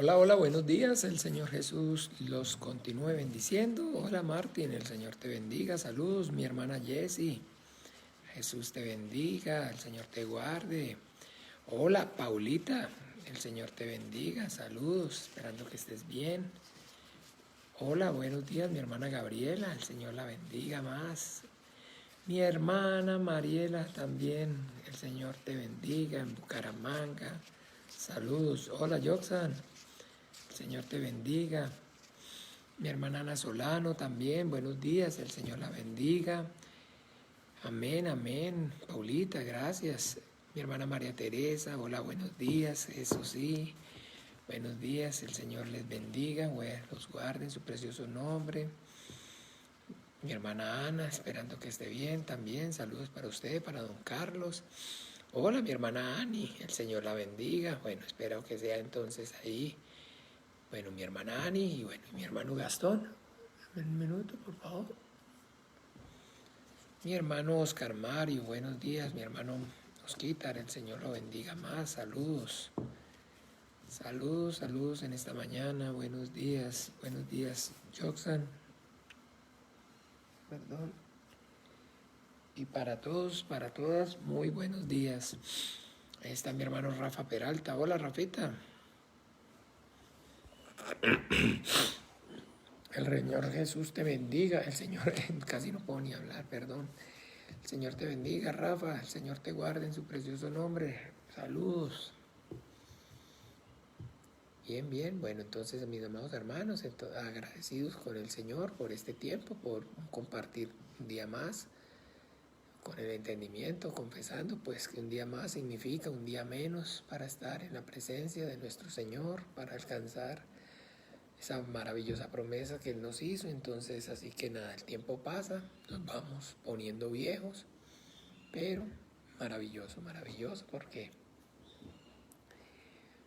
Hola, hola, buenos días. El Señor Jesús los continúe bendiciendo. Hola, Martín, el Señor te bendiga. Saludos, mi hermana Jessie. Jesús te bendiga, el Señor te guarde. Hola, Paulita, el Señor te bendiga. Saludos, esperando que estés bien. Hola, buenos días, mi hermana Gabriela, el Señor la bendiga más. Mi hermana Mariela también, el Señor te bendiga en Bucaramanga. Saludos. Hola, Yoxan. El Señor te bendiga. Mi hermana Ana Solano también, buenos días, el Señor la bendiga. Amén, amén. Paulita, gracias. Mi hermana María Teresa, hola, buenos días, eso sí. Buenos días, el Señor les bendiga, los guarde en su precioso nombre. Mi hermana Ana, esperando que esté bien también. Saludos para usted, para don Carlos. Hola, mi hermana Ani, el Señor la bendiga. Bueno, espero que sea entonces ahí. Bueno, mi hermana Ani y bueno, mi hermano Gastón. Dame un minuto, por favor. Mi hermano Oscar Mario, buenos días. Mi hermano Osquitar, el Señor lo bendiga más. Saludos. Saludos, saludos en esta mañana. Buenos días, Joxan. Perdón. Y para todos, para todas, muy buenos días. Ahí está mi hermano Rafa Peralta. Hola, Rafita. El Señor Jesús te bendiga. El Señor, casi no puedo ni hablar, perdón. El Señor te bendiga, Rafa. El Señor te guarde en su precioso nombre. Saludos. Bien, bien. Bueno, entonces, mis amados hermanos, agradecidos con el Señor por este tiempo, por compartir un día más, con el entendimiento, confesando pues que un día más significa un día menos para estar en la presencia de nuestro Señor, para alcanzar esa maravillosa promesa que Él nos hizo. Entonces, así que nada, el tiempo pasa, nos vamos poniendo viejos, pero maravilloso, maravilloso, porque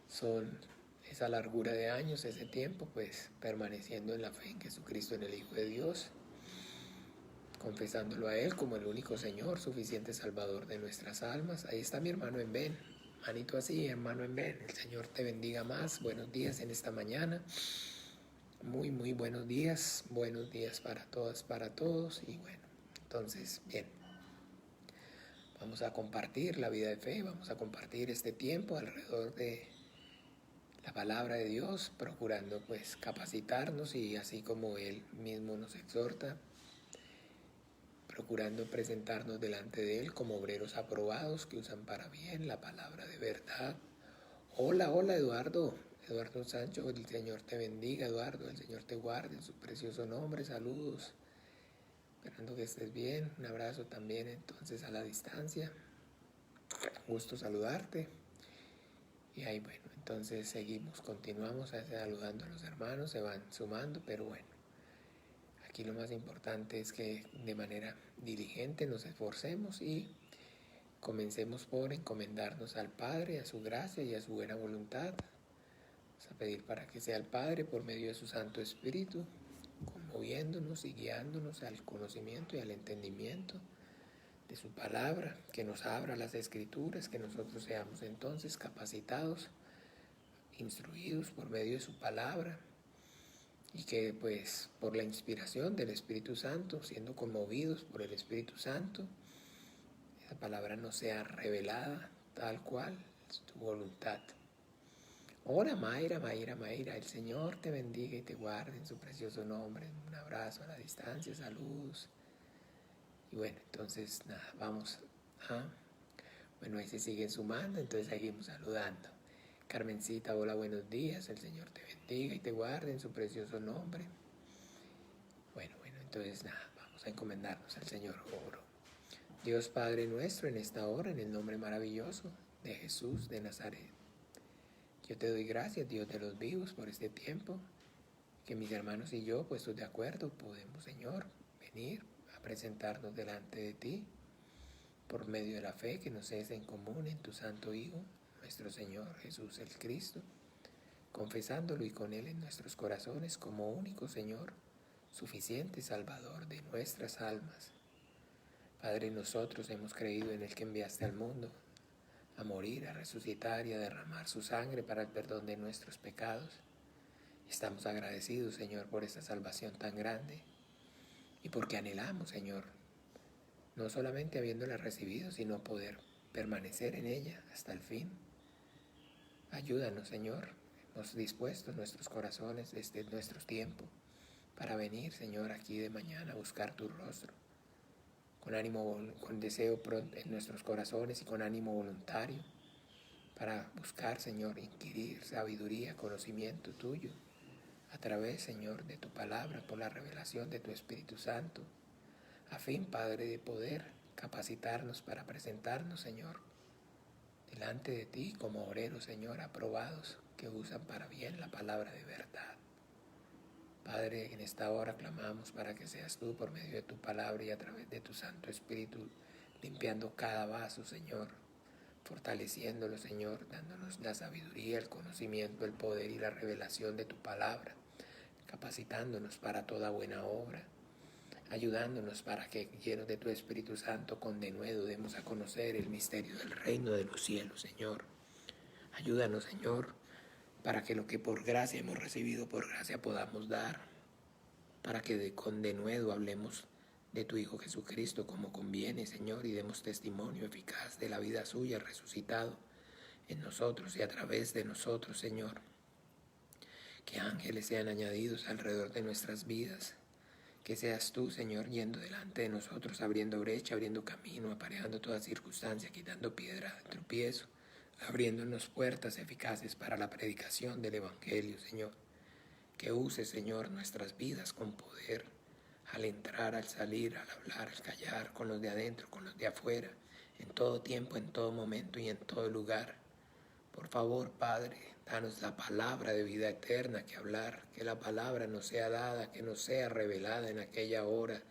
son esa largura de años, ese tiempo, pues permaneciendo en la fe en Jesucristo, en el Hijo de Dios, confesándolo a Él como el único Señor, suficiente Salvador de nuestras almas. Ahí está mi hermano en Ben, manito así, hermano en Ben. El Señor te bendiga más. Buenos días en esta mañana. Muy, muy buenos días para todas, para todos. Y bueno, entonces, bien, vamos a compartir la vida de fe, vamos a compartir este tiempo alrededor de la palabra de Dios, procurando pues capacitarnos y así como Él mismo nos exhorta, procurando presentarnos delante de Él como obreros aprobados que usan para bien la palabra de verdad. Hola, hola Eduardo Sancho, el Señor te bendiga Eduardo, el Señor te guarde en su precioso nombre, saludos, esperando que estés bien, un abrazo también entonces a la distancia, gusto saludarte. Y ahí bueno, entonces seguimos, continuamos saludando a los hermanos, se van sumando, pero bueno, aquí lo más importante es que de manera diligente nos esforcemos y comencemos por encomendarnos al Padre, a su gracia y a su buena voluntad. Vamos a pedir para que sea el Padre por medio de su Santo Espíritu, conmoviéndonos y guiándonos al conocimiento y al entendimiento de su palabra, que nos abra las Escrituras, que nosotros seamos entonces capacitados, instruidos por medio de su palabra, y que pues por la inspiración del Espíritu Santo, siendo conmovidos por el Espíritu Santo, esa palabra nos sea revelada tal cual es tu voluntad. Hola Mayra, el Señor te bendiga y te guarde en su precioso nombre. Un abrazo a la distancia, saludos. Y bueno, entonces nada, vamos a... Bueno, ahí se siguen sumando, entonces seguimos saludando. Carmencita, hola, buenos días, el Señor te bendiga y te guarde en su precioso nombre. Bueno, entonces nada, vamos a encomendarnos al Señor. Oro. Dios Padre nuestro, en esta hora, en el nombre maravilloso de Jesús de Nazaret. Yo te doy gracias, Dios de los vivos, por este tiempo, que mis hermanos y yo, puestos de acuerdo, podemos, Señor, venir a presentarnos delante de ti, por medio de la fe que nos es en común en tu Santo Hijo, nuestro Señor Jesús el Cristo, confesándolo y con Él en nuestros corazones como único Señor, suficiente Salvador de nuestras almas. Padre, nosotros hemos creído en el que enviaste al mundo, a morir, a resucitar y a derramar su sangre para el perdón de nuestros pecados. Estamos agradecidos, Señor, por esta salvación tan grande y porque anhelamos, Señor, no solamente habiéndola recibido, sino poder permanecer en ella hasta el fin. Ayúdanos, Señor, hemos dispuesto nuestros corazones desde nuestro tiempo para venir, Señor, aquí de mañana a buscar tu rostro, con ánimo, con deseo pronto en nuestros corazones y con ánimo voluntario, para buscar, Señor, inquirir sabiduría, conocimiento tuyo, a través, Señor, de tu palabra, por la revelación de tu Espíritu Santo, a fin, Padre, de poder capacitarnos para presentarnos, Señor, delante de ti como obreros, Señor, aprobados, que usan para bien la palabra de verdad. Padre, en esta hora clamamos para que seas tú, por medio de tu palabra y a través de tu Santo Espíritu, limpiando cada vaso, Señor, fortaleciéndolo, Señor, dándonos la sabiduría, el conocimiento, el poder y la revelación de tu palabra, capacitándonos para toda buena obra, ayudándonos para que, llenos de tu Espíritu Santo, con denuedo demos a conocer el misterio del reino de los cielos, Señor. Ayúdanos, Señor, para que lo que por gracia hemos recibido, por gracia podamos dar, para que con denuedo hablemos de tu Hijo Jesucristo como conviene, Señor, y demos testimonio eficaz de la vida suya resucitado en nosotros y a través de nosotros, Señor. Que ángeles sean añadidos alrededor de nuestras vidas, que seas tú, Señor, yendo delante de nosotros, abriendo brecha, abriendo camino, aparejando toda circunstancia, quitando piedra de tropiezo, abriéndonos puertas eficaces para la predicación del Evangelio, Señor. Que uses, Señor, nuestras vidas con poder, al entrar, al salir, al hablar, al callar, con los de adentro, con los de afuera, en todo tiempo, en todo momento y en todo lugar. Por favor, Padre, danos la palabra de vida eterna que hablar, que la palabra nos sea dada, que nos sea revelada en aquella hora.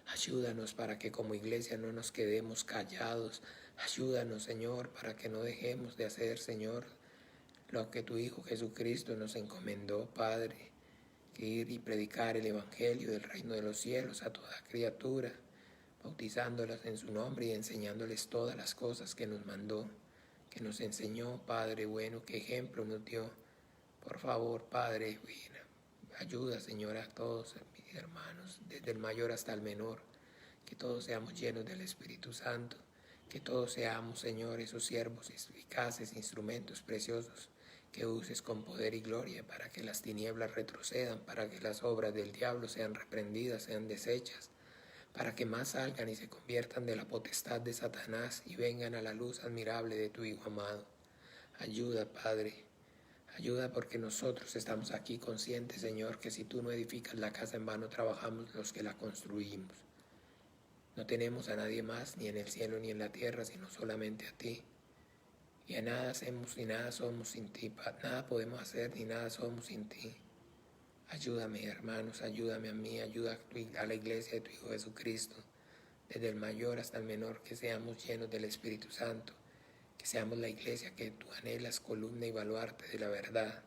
Ayúdanos para que como iglesia no nos quedemos callados. Ayúdanos, Señor, para que no dejemos de hacer, Señor, lo que tu Hijo Jesucristo nos encomendó, Padre, que ir y predicar el Evangelio del reino de los cielos a toda criatura, bautizándolas en su nombre y enseñándoles todas las cosas que nos mandó, que nos enseñó, Padre bueno, qué ejemplo nos dio. Por favor, Padre, ayuda, Señor, a todos mis hermanos, desde el mayor hasta el menor, que todos seamos llenos del Espíritu Santo, que todos seamos, Señor, esos siervos eficaces, instrumentos preciosos, que uses con poder y gloria para que las tinieblas retrocedan, para que las obras del diablo sean reprendidas, sean deshechas, para que más salgan y se conviertan de la potestad de Satanás y vengan a la luz admirable de tu Hijo amado. Ayuda, Padre, ayuda porque nosotros estamos aquí conscientes, Señor, que si tú no edificas la casa en vano trabajamos los que la construimos. No tenemos a nadie más, ni en el cielo ni en la tierra, sino solamente a ti. Y a nada hacemos ni nada somos sin ti, nada podemos hacer ni nada somos sin ti. Ayúdame, hermanos, ayúdame a mí, ayuda a la iglesia de tu Hijo Jesucristo, desde el mayor hasta el menor, que seamos llenos del Espíritu Santo, que seamos la iglesia que tú anhelas, columna y baluarte de la verdad,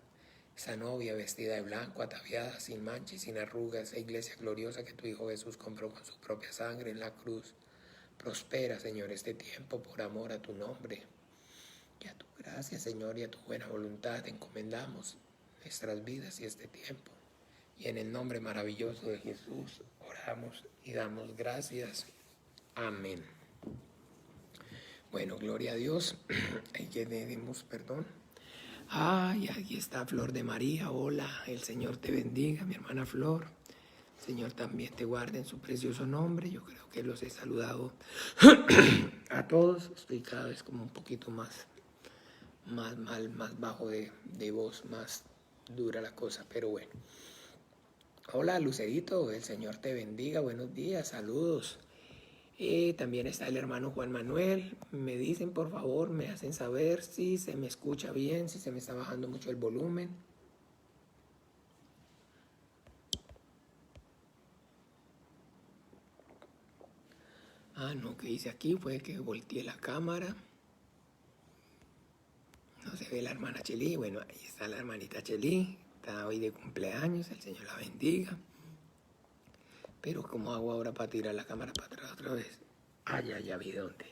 esa novia vestida de blanco, ataviada, sin mancha y sin arrugas, esa iglesia gloriosa que tu Hijo Jesús compró con su propia sangre en la cruz. Prospera, Señor, este tiempo por amor a tu nombre. Que a tu gracia, Señor, y a tu buena voluntad encomendamos nuestras vidas y este tiempo. Y en el nombre maravilloso de Jesús oramos y damos gracias. Amén. Bueno, gloria a Dios. Ahí que le dimos perdón. Ay, aquí está Flor de María. Hola, el Señor te bendiga, mi hermana Flor. El Señor también te guarde en su precioso nombre. Yo creo que los he saludado a todos. Estoy cada vez como un poquito más bajo de voz, más dura la cosa, pero bueno. Hola, Lucerito, el Señor te bendiga, buenos días, saludos. También está el hermano Juan Manuel. Me dicen, por favor, me hacen saber si se me escucha bien, si se me está bajando mucho el volumen. No, que hice aquí fue que volteé la cámara. No se ve la hermana Cheli. Bueno, ahí está la hermanita Cheli. Está hoy de cumpleaños, el Señor la bendiga. Pero ¿cómo hago ahora para tirar la cámara para atrás otra vez? Ya vi dónde.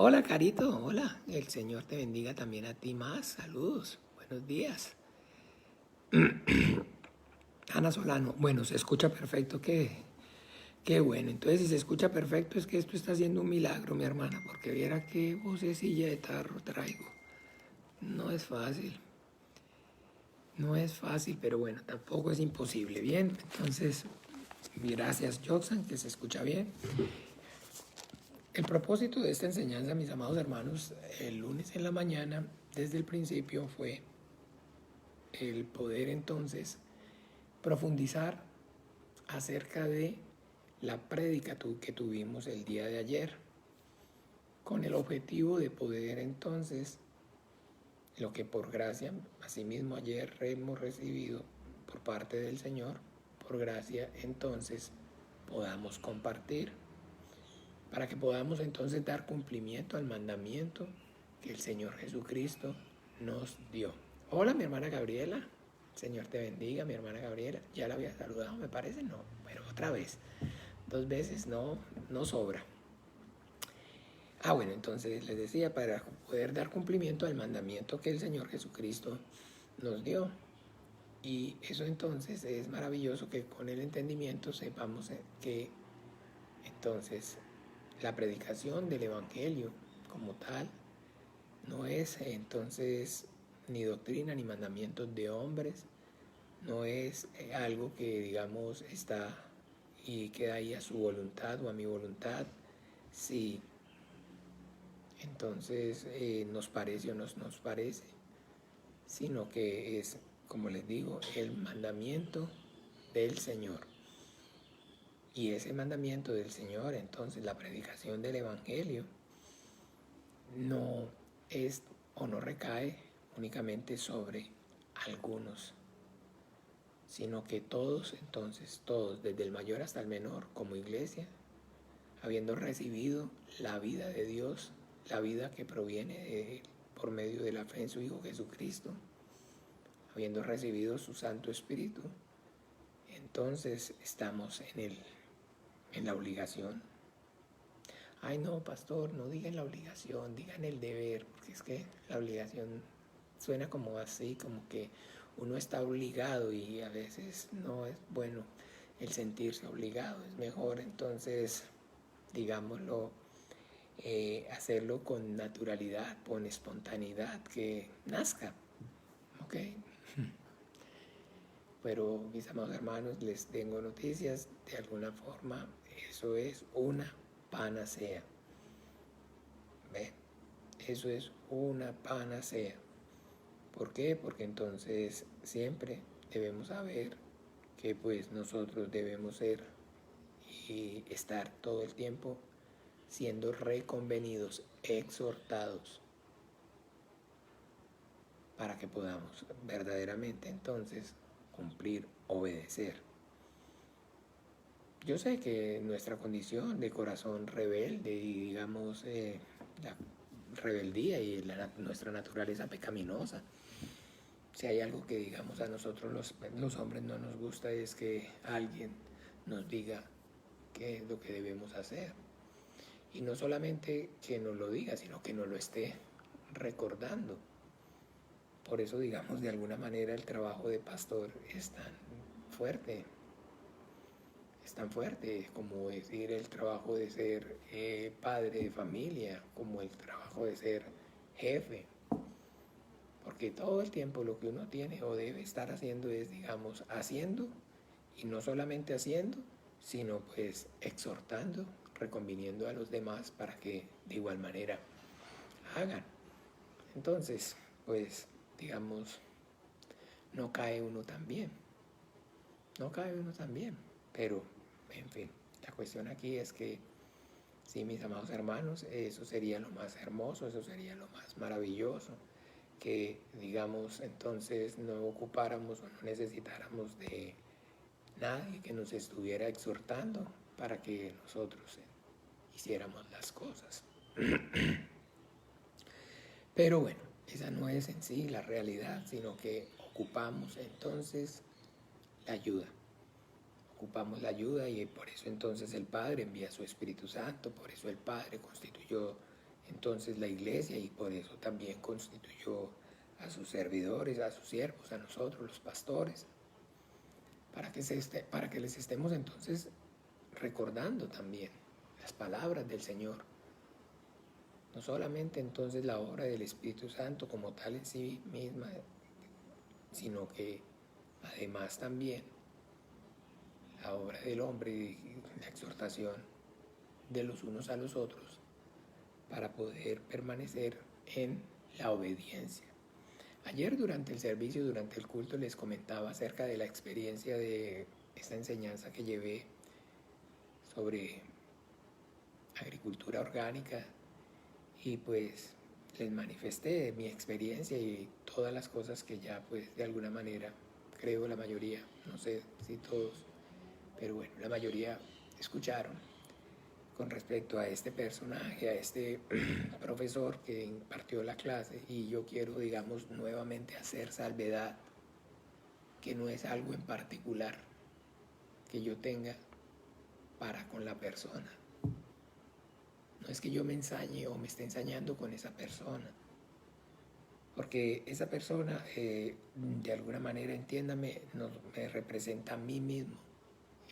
Hola, Carito, hola. El Señor te bendiga también a ti más. Saludos, buenos días. Ana Solano, bueno, se escucha perfecto, qué bueno. Entonces, si se escucha perfecto, es que esto está haciendo un milagro, mi hermana, porque viera qué vocecilla de tarro traigo. No es fácil, no es fácil, pero bueno, tampoco es imposible. Bien, entonces, gracias, Joxan, que se escucha bien. El propósito de esta enseñanza, mis amados hermanos, el lunes en la mañana, desde el principio, fue el poder entonces profundizar acerca de la prédica que tuvimos el día de ayer, con el objetivo de poder entonces, lo que por gracia, asimismo ayer hemos recibido por parte del Señor, por gracia entonces podamos compartir, para que podamos entonces dar cumplimiento al mandamiento que el Señor Jesucristo nos dio. Hola, mi hermana Gabriela. Señor te bendiga, mi hermana Gabriela. Ya la había saludado, me parece, no, pero otra vez. 2 veces no sobra. Bueno, entonces les decía, para poder dar cumplimiento al mandamiento que el Señor Jesucristo nos dio. Y eso entonces es maravilloso que con el entendimiento sepamos que entonces la predicación del Evangelio como tal no es entonces ni doctrina ni mandamientos de hombres, no es algo que digamos está y queda ahí a su voluntad o a mi voluntad, si entonces nos parece o no nos parece, sino que es, como les digo, el mandamiento del Señor. Y ese mandamiento del Señor, entonces la predicación del Evangelio, no es o no recae únicamente sobre algunos, sino que todos, entonces, todos, desde el mayor hasta el menor, como iglesia, habiendo recibido la vida de Dios, la vida que proviene de Él por medio de la fe en su Hijo Jesucristo, habiendo recibido su Santo Espíritu, entonces estamos en la obligación. Ay no, pastor, no digan la obligación, digan el deber, porque es que la obligación suena como así, como que uno está obligado y a veces no es bueno el sentirse obligado, es mejor entonces, digámoslo, hacerlo con naturalidad, con espontaneidad, que nazca, ¿ok? Pero mis amados hermanos, les tengo noticias, de alguna forma eso es una panacea. ¿Ve? Eso es una panacea. ¿Por qué? Porque entonces siempre debemos saber que pues nosotros debemos ser y estar todo el tiempo siendo reconvenidos, exhortados, para que podamos verdaderamente entonces cumplir, obedecer. Yo sé que nuestra condición de corazón rebelde y digamos la rebeldía y nuestra naturaleza pecaminosa, si hay algo que digamos a nosotros los hombres no nos gusta es que alguien nos diga qué es lo que debemos hacer. Y no solamente que nos lo diga, sino que nos lo esté recordando. Por eso, digamos, de alguna manera el trabajo de pastor es tan fuerte. Es tan fuerte como decir el trabajo de ser padre de familia, como el trabajo de ser jefe. Porque todo el tiempo lo que uno tiene o debe estar haciendo es, digamos, haciendo, y no solamente haciendo, sino pues exhortando, reconviniendo a los demás para que de igual manera hagan. Entonces, pues, digamos, no cae uno tan bien. No cae uno tan bien. Pero, en fin, la cuestión aquí es que, sí, mis amados hermanos, eso sería lo más hermoso, eso sería lo más maravilloso, que, digamos, entonces no ocupáramos o no necesitáramos de nadie que nos estuviera exhortando para que nosotros hiciéramos las cosas. Pero bueno, esa no es en sí la realidad, sino que ocupamos entonces la ayuda. Ocupamos la ayuda y por eso entonces el Padre envía su Espíritu Santo, por eso el Padre constituyó entonces la iglesia, y por eso también constituyó a sus servidores, a sus siervos, a nosotros los pastores, para que les estemos entonces recordando también las palabras del Señor. No solamente entonces la obra del Espíritu Santo como tal en sí misma, sino que además también la obra del hombre y la exhortación de los unos a los otros para poder permanecer en la obediencia. Ayer durante el servicio, durante el culto, les comentaba acerca de la experiencia de esta enseñanza que llevé sobre agricultura orgánica, y pues les manifesté mi experiencia y todas las cosas que ya pues de alguna manera, creo la mayoría, no sé si todos, pero bueno, la mayoría escucharon con respecto a este personaje, a este profesor que impartió la clase. Y yo quiero, digamos, nuevamente hacer salvedad, que no es algo en particular que yo tenga para con la persona. No es que yo me ensañe o me esté ensañando con esa persona, porque esa persona, de alguna manera, entiéndame, me representa a mí mismo,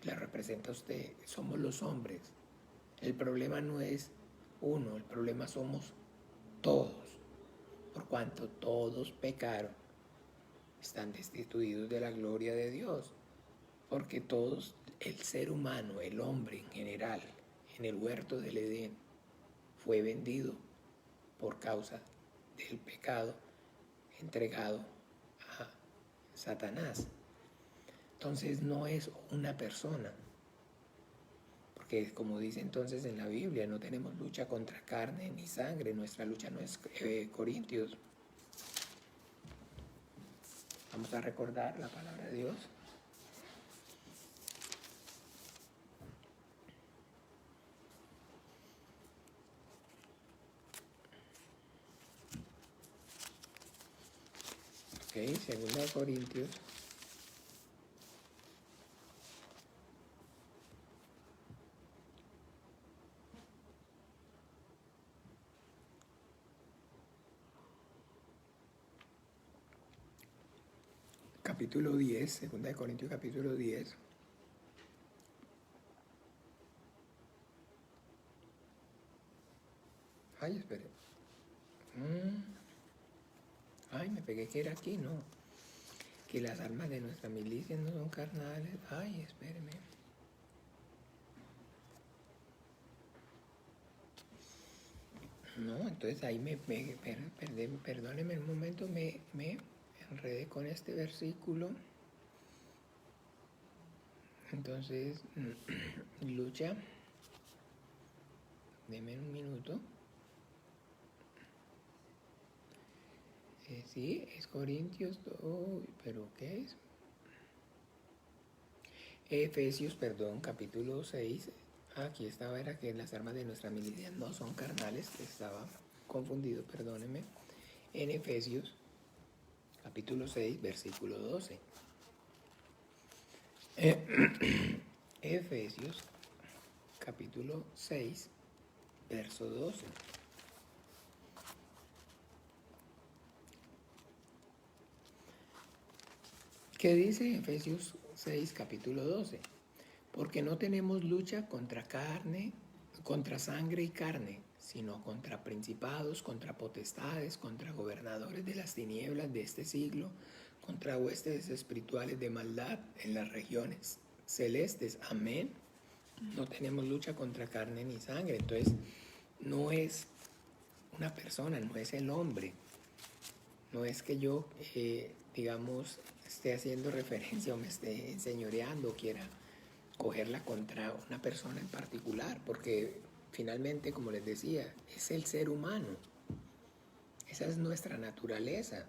la representa a usted. Somos los hombres. El problema no es uno, el problema somos todos, por cuanto todos pecaron, están destituidos de la gloria de Dios, porque todos, el ser humano, el hombre en general, en el huerto del Edén, fue vendido por causa del pecado, entregado a Satanás. Entonces no es una persona, porque como dice entonces en la Biblia, no tenemos lucha contra carne ni sangre, nuestra lucha no es Corintios. Vamos a recordar la palabra de Dios. Ok, segunda de Corintios. Capítulo 10, segunda de Corintios capítulo 10. Ay, espere. Ay, me pegué que era aquí, ¿no? Que las armas de nuestra milicia no son carnales. Ay, espéreme. No, entonces ahí perdóneme un momento, me enredé con este versículo. Entonces, lucha. Deme un minuto. Sí, es Corintios, pero ¿qué es? Efesios, perdón, capítulo 6. Aquí estaba, era que las armas de nuestra milicia no son carnales, estaba confundido, perdóneme. En Efesios, capítulo 6, versículo 12. Efesios, capítulo 6, verso 12. ¿Qué dice Efesios 6, capítulo 12? Porque no tenemos lucha contra carne, contra sangre y carne, sino contra principados, contra potestades, contra gobernadores de las tinieblas de este siglo, contra huestes espirituales de maldad en las regiones celestes. Amén. No tenemos lucha contra carne ni sangre. Entonces, no es una persona, no es el hombre. No es que yo, digamos, esté haciendo referencia o me esté enseñoreando o quiera cogerla contra una persona en particular, porque finalmente, como les decía, es el ser humano. Esa es nuestra naturaleza.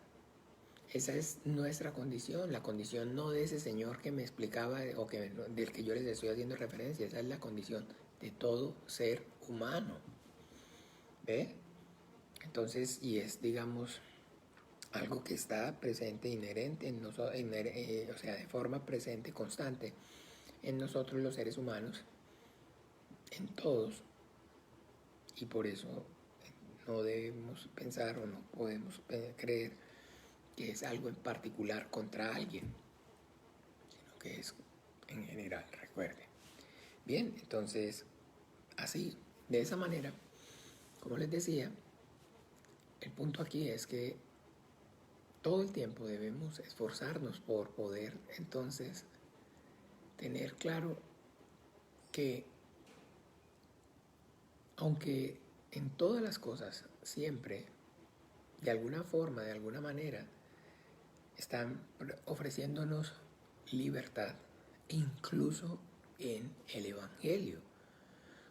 Esa es nuestra condición, la condición no de ese señor que me explicaba o del que yo les estoy haciendo referencia. Esa es la condición de todo ser humano. ¿Ve? Entonces, y es, digamos, algo que está presente, inherente, o sea, de forma presente, constante en nosotros los seres humanos, en todos, y por eso no debemos pensar o no podemos creer que es algo en particular contra alguien, sino que es en general, recuerde. Bien, entonces, así, de esa manera, como les decía, el punto aquí es que todo el tiempo debemos esforzarnos por poder entonces tener claro que aunque en todas las cosas siempre, de alguna forma, de alguna manera, están ofreciéndonos libertad, incluso en el Evangelio.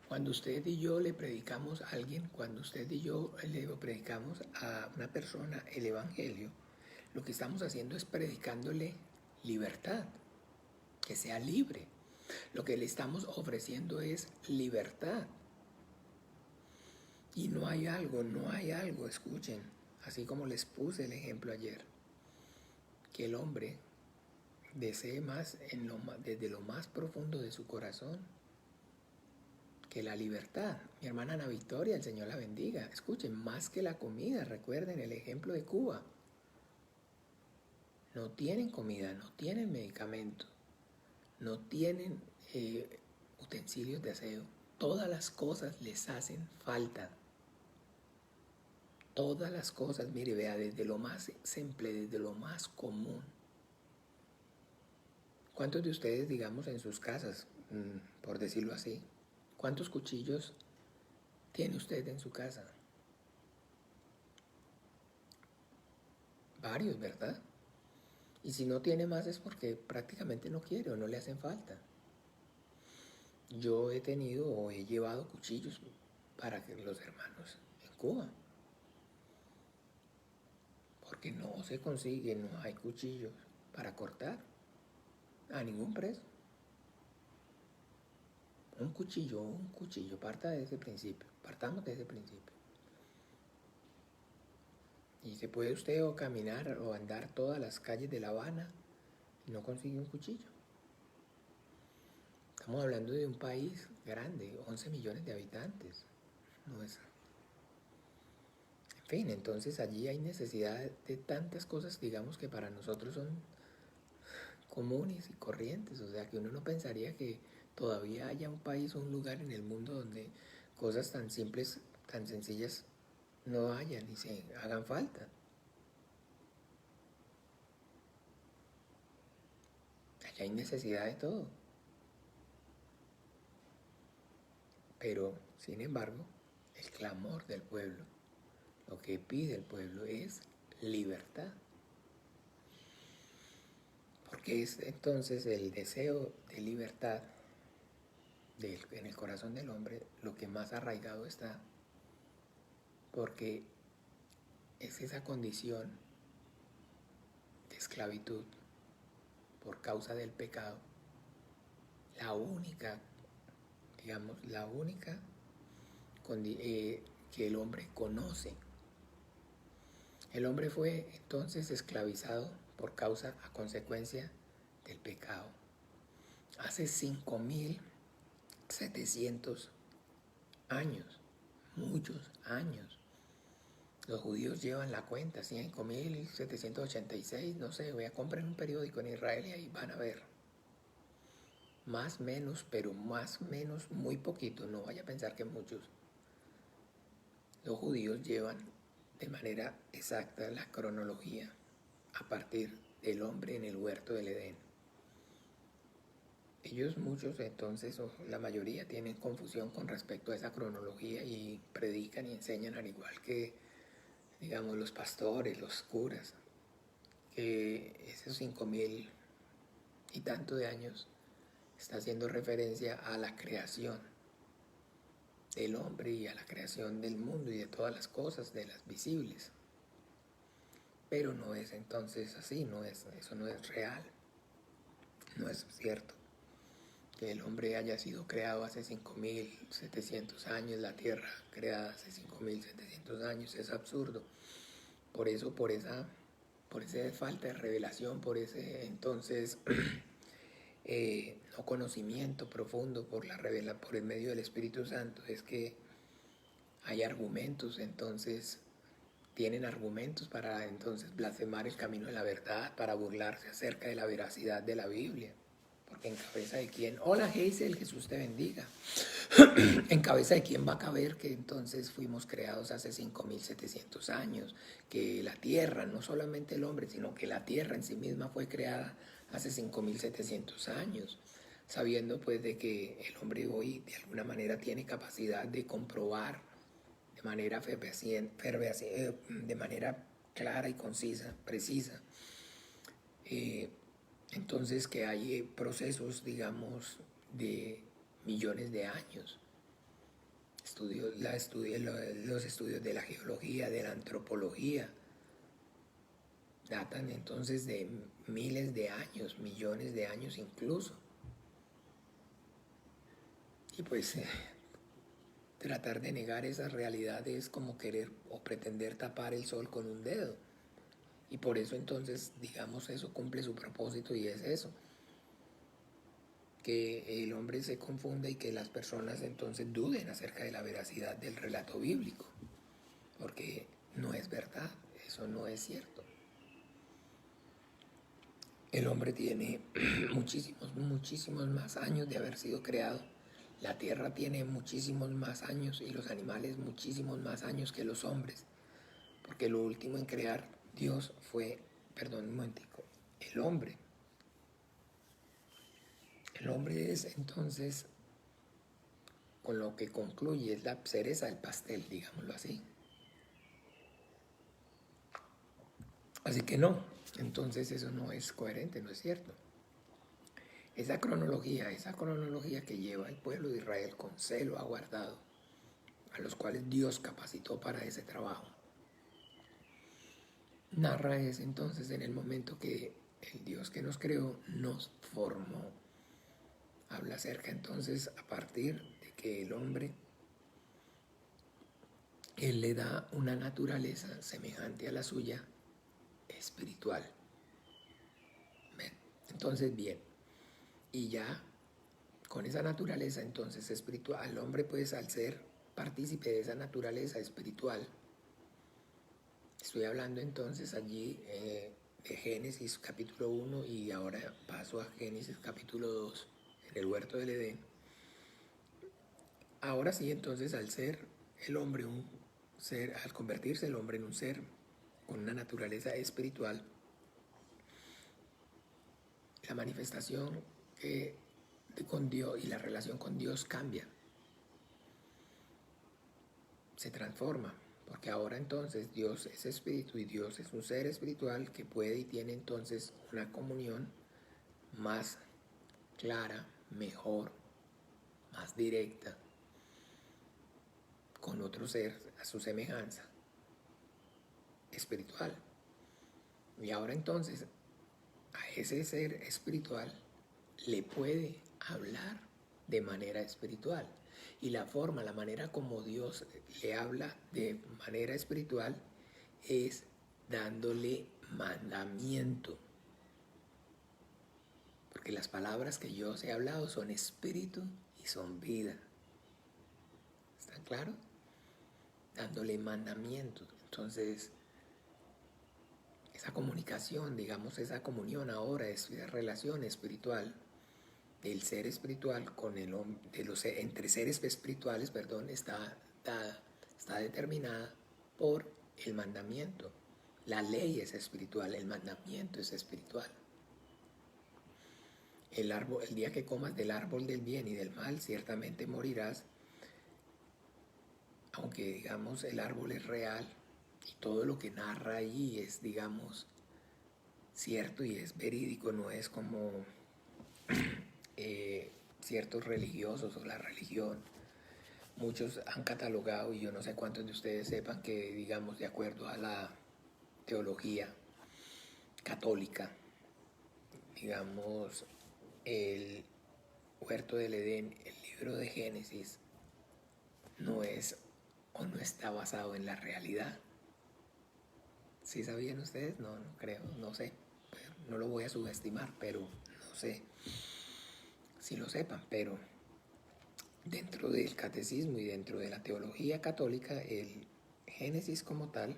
Cuando usted y yo le predicamos a alguien, cuando usted y yo le predicamos a una persona el Evangelio, lo que estamos haciendo es predicándole libertad, que sea libre. Lo que le estamos ofreciendo es libertad. Y no hay algo, escuchen, así como les puse el ejemplo ayer, que el hombre desee más desde lo más profundo de su corazón que la libertad. Mi hermana Ana Victoria, el Señor la bendiga. Escuchen, más que la comida, recuerden el ejemplo de Cuba. No tienen comida, no tienen medicamento, no tienen utensilios de aseo. Todas las cosas les hacen falta. Todas las cosas, mire, vea, desde lo más simple, desde lo más común. ¿Cuántos de ustedes, digamos, en sus casas, por decirlo así, cuántos cuchillos tiene usted en su casa? Varios, ¿verdad? Y si no tiene más es porque prácticamente no quiere o no le hacen falta. Yo he tenido o he llevado cuchillos para que los hermanos en Cuba. Porque no se consigue, no hay cuchillos para cortar a ningún precio. Un cuchillo, parta de ese principio, partamos de ese principio. Y se puede usted o caminar o andar todas las calles de La Habana y no consigue un cuchillo. Estamos hablando de un país grande, 11 millones de habitantes. No es. En fin, entonces allí hay necesidad de tantas cosas, digamos, que para nosotros son comunes y corrientes. O sea, que uno no pensaría que todavía haya un país o un lugar en el mundo donde cosas tan simples, tan sencillas, no hayan y se hagan falta. Allá hay necesidad de todo. Pero, sin embargo, el clamor del pueblo, lo que pide el pueblo es libertad. Porque es entonces el deseo de libertad en el corazón del hombre lo que más arraigado está. Porque es esa condición de esclavitud por causa del pecado, la única, digamos, que el hombre conoce. El hombre fue entonces esclavizado por causa, a consecuencia del pecado. Hace 5.700 años, muchos años. Los judíos llevan la cuenta, 5.786, no sé, voy a comprar un periódico en Israel y ahí van a ver. Más, menos, pero más, menos, muy poquito, no vaya a pensar que muchos. Los judíos llevan de manera exacta la cronología a partir del hombre en el huerto del Edén. Ellos muchos entonces, o la mayoría, tienen confusión con respecto a esa cronología y predican y enseñan al igual que, digamos, los pastores, los curas, que esos 5.000 y tanto de años está haciendo referencia a la creación del hombre y a la creación del mundo y de todas las cosas, de las visibles. Pero no es entonces así, eso no es real, no es cierto. Que el hombre haya sido creado hace 5.700 años, la tierra creada hace 5.700 años, es absurdo. Por eso, por esa falta de revelación, por ese entonces no conocimiento profundo por el medio del Espíritu Santo, es que hay argumentos, entonces tienen argumentos para entonces blasfemar el camino de la verdad, para burlarse acerca de la veracidad de la Biblia. Porque en cabeza de quién, hola Hazel, Jesús te bendiga. En cabeza de quién va a caber que entonces fuimos creados hace 5.700 años, que la tierra, no solamente el hombre, sino que la tierra en sí misma fue creada hace 5.700 años, sabiendo pues de que el hombre hoy de alguna manera tiene capacidad de comprobar de manera de manera clara y concisa, precisa. Entonces que hay procesos, digamos, de millones de años. Los estudios de la geología, de la antropología, datan entonces de miles de años, millones de años incluso. Y pues tratar de negar esa realidad es como querer o pretender tapar el sol con un dedo. Y por eso entonces, digamos, eso cumple su propósito y es eso. Que el hombre se confunda y que las personas entonces duden acerca de la veracidad del relato bíblico. Porque no es verdad, eso no es cierto. El hombre tiene muchísimos más años de haber sido creado. La tierra tiene muchísimos más años y los animales muchísimos más años que los hombres. Porque lo último en crear Dios fue, perdón un momentico, el hombre. El hombre es entonces, con lo que concluye, es la cereza del pastel, digámoslo así. Así que no, entonces eso no es coherente, no es cierto. Esa cronología que lleva el pueblo de Israel con celo aguardado, a los cuales Dios capacitó para ese trabajo, narra es entonces en el momento que el Dios que nos creó nos formó. Habla acerca entonces a partir de que el hombre, Él le da una naturaleza semejante a la suya espiritual. Entonces bien, y ya con esa naturaleza entonces espiritual, el hombre pues al ser partícipe de esa naturaleza espiritual, estoy hablando entonces allí de Génesis capítulo 1 y ahora paso a Génesis capítulo 2 en el huerto del Edén. Ahora sí, entonces al ser el hombre un ser, al convertirse el hombre en un ser con una naturaleza espiritual, la manifestación con Dios y la relación con Dios cambia, se transforma, porque ahora entonces Dios es espíritu y Dios es un ser espiritual que puede y tiene entonces una comunión más clara, mejor, más directa con otro ser a su semejanza espiritual. Y ahora entonces a ese ser espiritual le puede hablar de manera espiritual. Y la manera como Dios le habla de manera espiritual es dándole mandamiento. Porque las palabras que yo os he hablado son espíritu y son vida. ¿Están claros? Dándole mandamiento. Entonces, esa comunicación, digamos, esa comunión ahora es la relación espiritual del ser espiritual con el hombre, entre seres espirituales, está dada, está determinada por el mandamiento. La ley es espiritual, el mandamiento es espiritual. El día que comas del árbol del bien y del mal, ciertamente morirás. Aunque, digamos, el árbol es real y todo lo que narra ahí es, digamos, cierto y es verídico, no es como ciertos religiosos o la religión. Muchos han catalogado, y yo no sé cuántos de ustedes sepan que, digamos, de acuerdo a la teología católica, digamos, el huerto del Edén, el libro de Génesis, no es o no está basado en la realidad. ¿Sí sabían ustedes? No, no creo, no sé. No lo voy a subestimar, pero no sé si lo sepan, pero dentro del catecismo y dentro de la teología católica, el Génesis como tal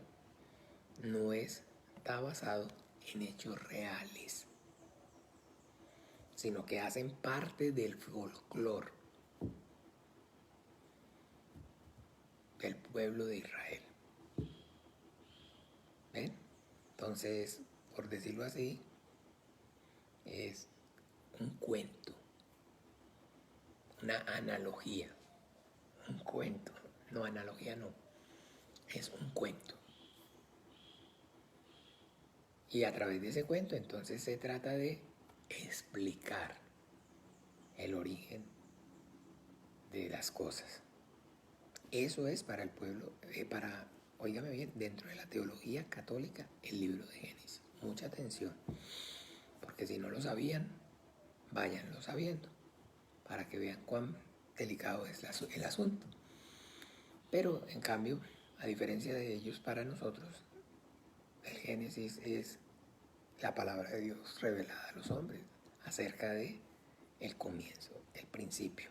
no está basado en hechos reales, sino que hacen parte del folclore del pueblo de Israel. ¿Ven? Entonces, por decirlo así, es un cuento, una analogía, un cuento, no analogía no, es un cuento. Y a través de ese cuento entonces se trata de explicar el origen de las cosas. Eso es para el pueblo, óigame bien, dentro de la teología católica, el libro de Génesis. Mucha atención, porque si no lo sabían, váyanlo sabiendo, para que vean cuán delicado es el asunto. Pero en cambio, a diferencia de ellos, para nosotros, el Génesis es la palabra de Dios revelada a los hombres acerca de el comienzo, el principio.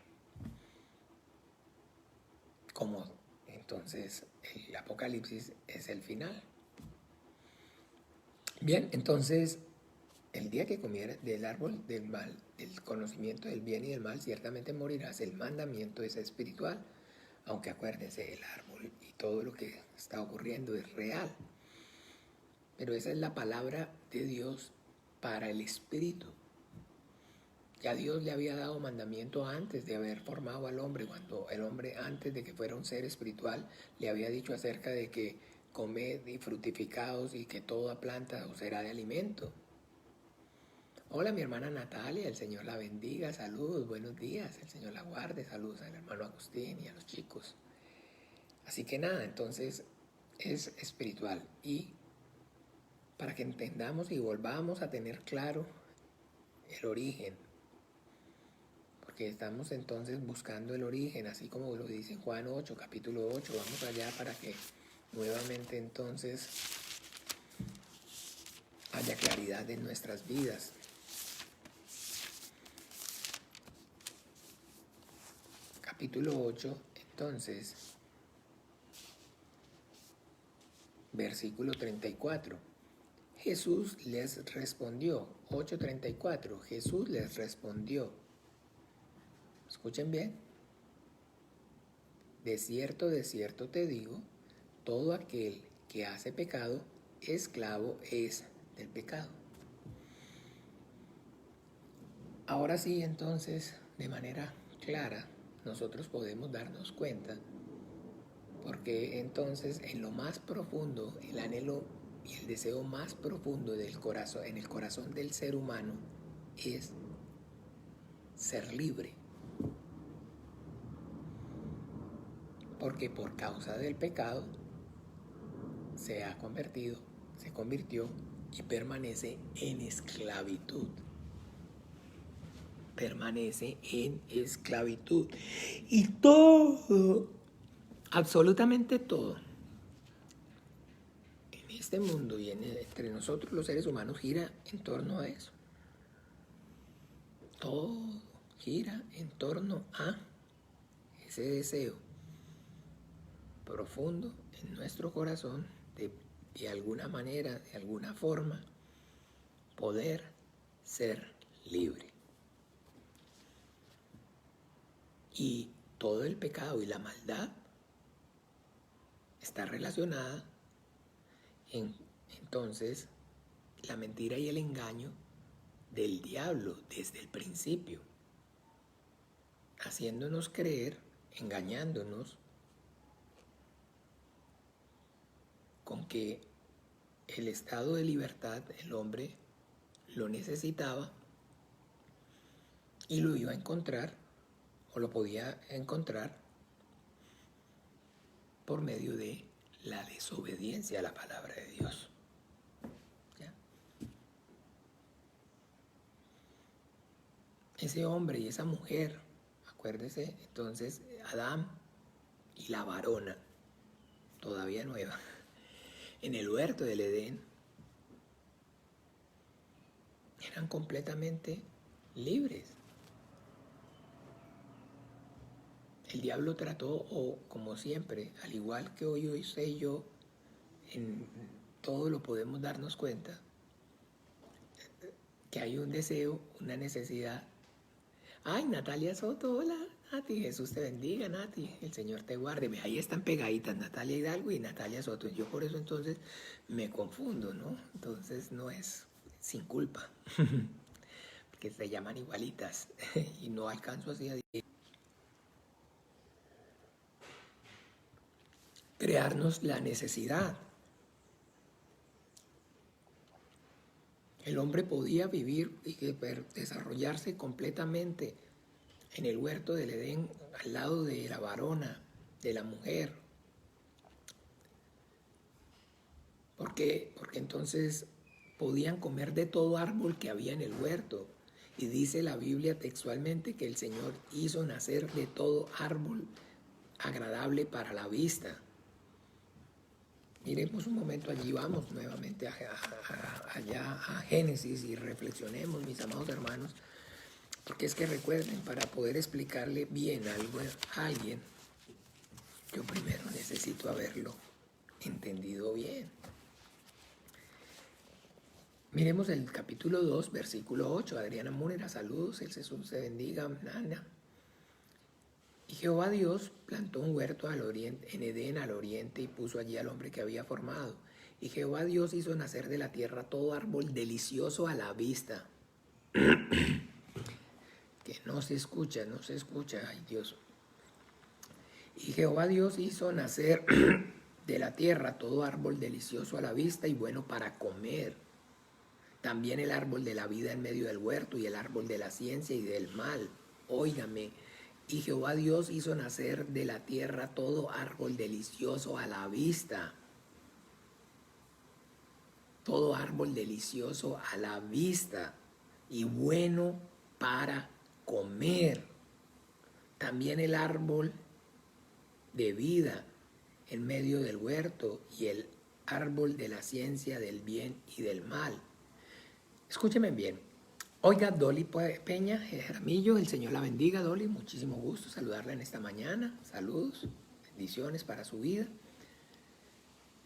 Como entonces el Apocalipsis es el final. Bien, entonces el día que comieres del árbol del mal, del conocimiento del bien y del mal, ciertamente morirás. El mandamiento es espiritual, aunque acuérdense, el árbol y todo lo que está ocurriendo es real. Pero esa es la palabra de Dios para el espíritu. Ya Dios le había dado mandamiento antes de haber formado al hombre, cuando el hombre, antes de que fuera un ser espiritual, le había dicho acerca de que comed y fructificaos y que toda planta os será de alimento. Hola, mi hermana Natalia, el Señor la bendiga, saludos, buenos días, el Señor la guarde, saludos al hermano Agustín y a los chicos. Así que nada, entonces es espiritual, y para que entendamos y volvamos a tener claro el origen, porque estamos entonces buscando el origen, así como lo dice en Juan 8, capítulo 8, vamos allá para que nuevamente entonces haya claridad en nuestras vidas. Capítulo 8, entonces, versículo 34. Jesús les respondió, 8:34, Jesús les respondió. Escuchen bien. De cierto te digo, todo aquel que hace pecado, esclavo es del pecado. Ahora sí, entonces, de manera clara, nosotros podemos darnos cuenta, porque entonces en lo más profundo, el anhelo y el deseo más profundo del corazón, en el corazón del ser humano, es ser libre. Porque por causa del pecado se convirtió y permanece en esclavitud. Permanece en esclavitud. Y todo, absolutamente todo, en este mundo y entre nosotros los seres humanos gira en torno a eso. Todo gira en torno a ese deseo profundo en nuestro corazón de alguna manera, de alguna forma, poder ser libre. Y todo el pecado y la maldad está relacionada entonces la mentira y el engaño del diablo desde el principio, haciéndonos creer, engañándonos con que el estado de libertad el hombre lo necesitaba y lo iba a encontrar, o lo podía encontrar, por medio de la desobediencia a la palabra de Dios. ¿Ya? Ese hombre y esa mujer, acuérdese, entonces Adán y la varona, todavía nueva, en el huerto del Edén, eran completamente libres. el diablo trató, o como siempre, al igual que hoy sé yo, en todo lo podemos darnos cuenta, que hay un deseo, una necesidad. Ay, Natalia Soto, hola, Nati, Jesús te bendiga, Nati, el Señor te guarde. Ahí están pegaditas Natalia Hidalgo y Natalia Soto. Yo por eso entonces me confundo, ¿no? Entonces no es sin culpa, porque se llaman igualitas y no alcanzo así a crearnos la necesidad. El hombre podía vivir y desarrollarse completamente en el huerto del Edén, al lado de la varona, de la mujer. ¿Por qué? Porque entonces podían comer de todo árbol que había en el huerto. Y dice la Biblia textualmente que el Señor hizo nacer de todo árbol agradable para la vista. Miremos un momento allí, vamos nuevamente allá a Génesis y reflexionemos, mis amados hermanos, porque es que recuerden, para poder explicarle bien algo a alguien, yo primero necesito haberlo entendido bien. Miremos el capítulo 2, versículo 8. Adriana Múnera, saludos, el Jesús te bendiga, Nana. Y Jehová Dios plantó un huerto al oriente, en Edén al oriente, y puso allí al hombre que había formado. Y Jehová Dios hizo nacer de la tierra todo árbol delicioso a la vista. Que no se escucha, ay Dios. Y Jehová Dios hizo nacer de la tierra todo árbol delicioso a la vista y bueno para comer. También el árbol de la vida en medio del huerto y el árbol de la ciencia y del mal. Óigame. Y Jehová Dios hizo nacer de la tierra todo árbol delicioso a la vista. Todo árbol delicioso a la vista y bueno para comer. También el árbol de vida en medio del huerto y el árbol de la ciencia del bien y del mal. Escúcheme bien. Oiga, Dolly Peña, Jaramillo, el Señor la bendiga, Dolly, muchísimo gusto saludarla en esta mañana. Saludos, bendiciones para su vida.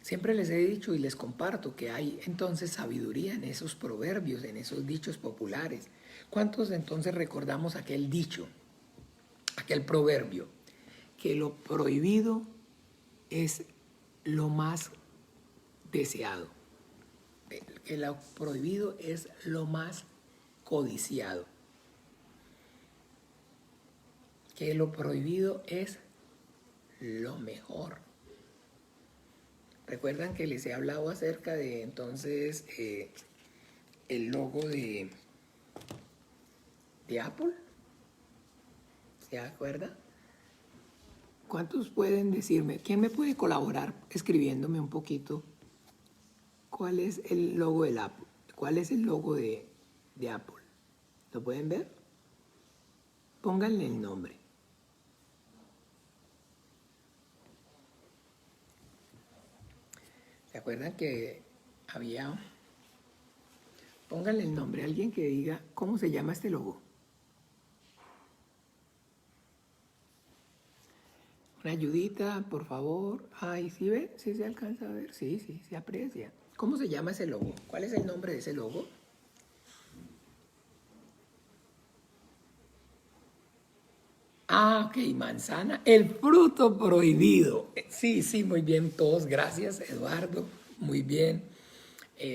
Siempre les he dicho y les comparto que hay entonces sabiduría en esos proverbios, en esos dichos populares. ¿Cuántos entonces recordamos aquel dicho, aquel proverbio? Que lo prohibido es lo más deseado. Que lo prohibido es lo más codiciado. Que lo prohibido es lo mejor. ¿Recuerdan que les he hablado acerca de entonces el logo de Apple? ¿Se acuerda? ¿Cuántos pueden decirme? ¿Quién me puede colaborar escribiéndome un poquito? ¿Cuál es el logo del Apple? ¿Cuál es el logo de Apple? ¿Lo pueden ver? Pónganle el nombre. ¿Se acuerdan que había... Pónganle el nombre a alguien que diga cómo se llama este logo? Una ayudita, por favor. Ay, ¿sí ven? ¿Sí se alcanza a ver? Sí, se aprecia. ¿Cómo se llama ese logo? ¿Cuál es el nombre de ese logo? Ah, ok, manzana, el fruto prohibido. Sí, muy bien, todos, gracias, Eduardo, muy bien.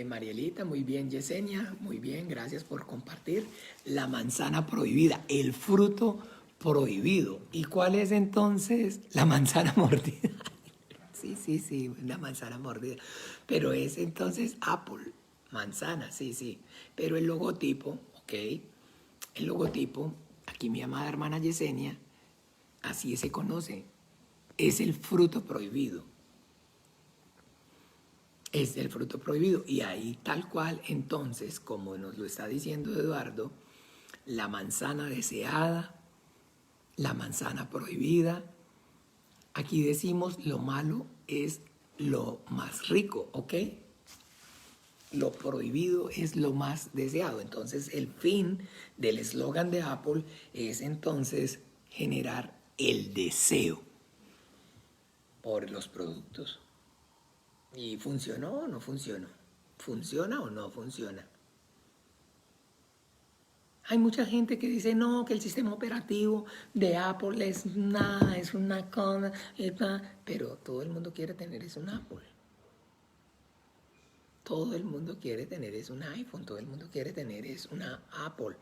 Marielita, muy bien, Yesenia, muy bien, gracias por compartir. La manzana prohibida, el fruto prohibido. ¿Y cuál es entonces la manzana mordida? Sí, la manzana mordida. Pero es entonces Apple, manzana, sí. Pero el logotipo, ok, el logotipo, aquí mi amada hermana Yesenia, así se conoce, es el fruto prohibido. Es el fruto prohibido. Y ahí tal cual, entonces, como nos lo está diciendo Eduardo, la manzana deseada, la manzana prohibida. Aquí decimos lo malo es lo más rico, ¿ok? Lo prohibido es lo más deseado. Entonces, el fin del eslogan de Apple es entonces generar el deseo por los productos. ¿Y funcionó o no funcionó? ¿Funciona o no funciona? Hay mucha gente que dice, no, que el sistema operativo de Apple es nada, es una cosa, pero todo el mundo quiere tener es un Apple. Todo el mundo quiere tener es un iPhone, todo el mundo quiere tener es una Apple,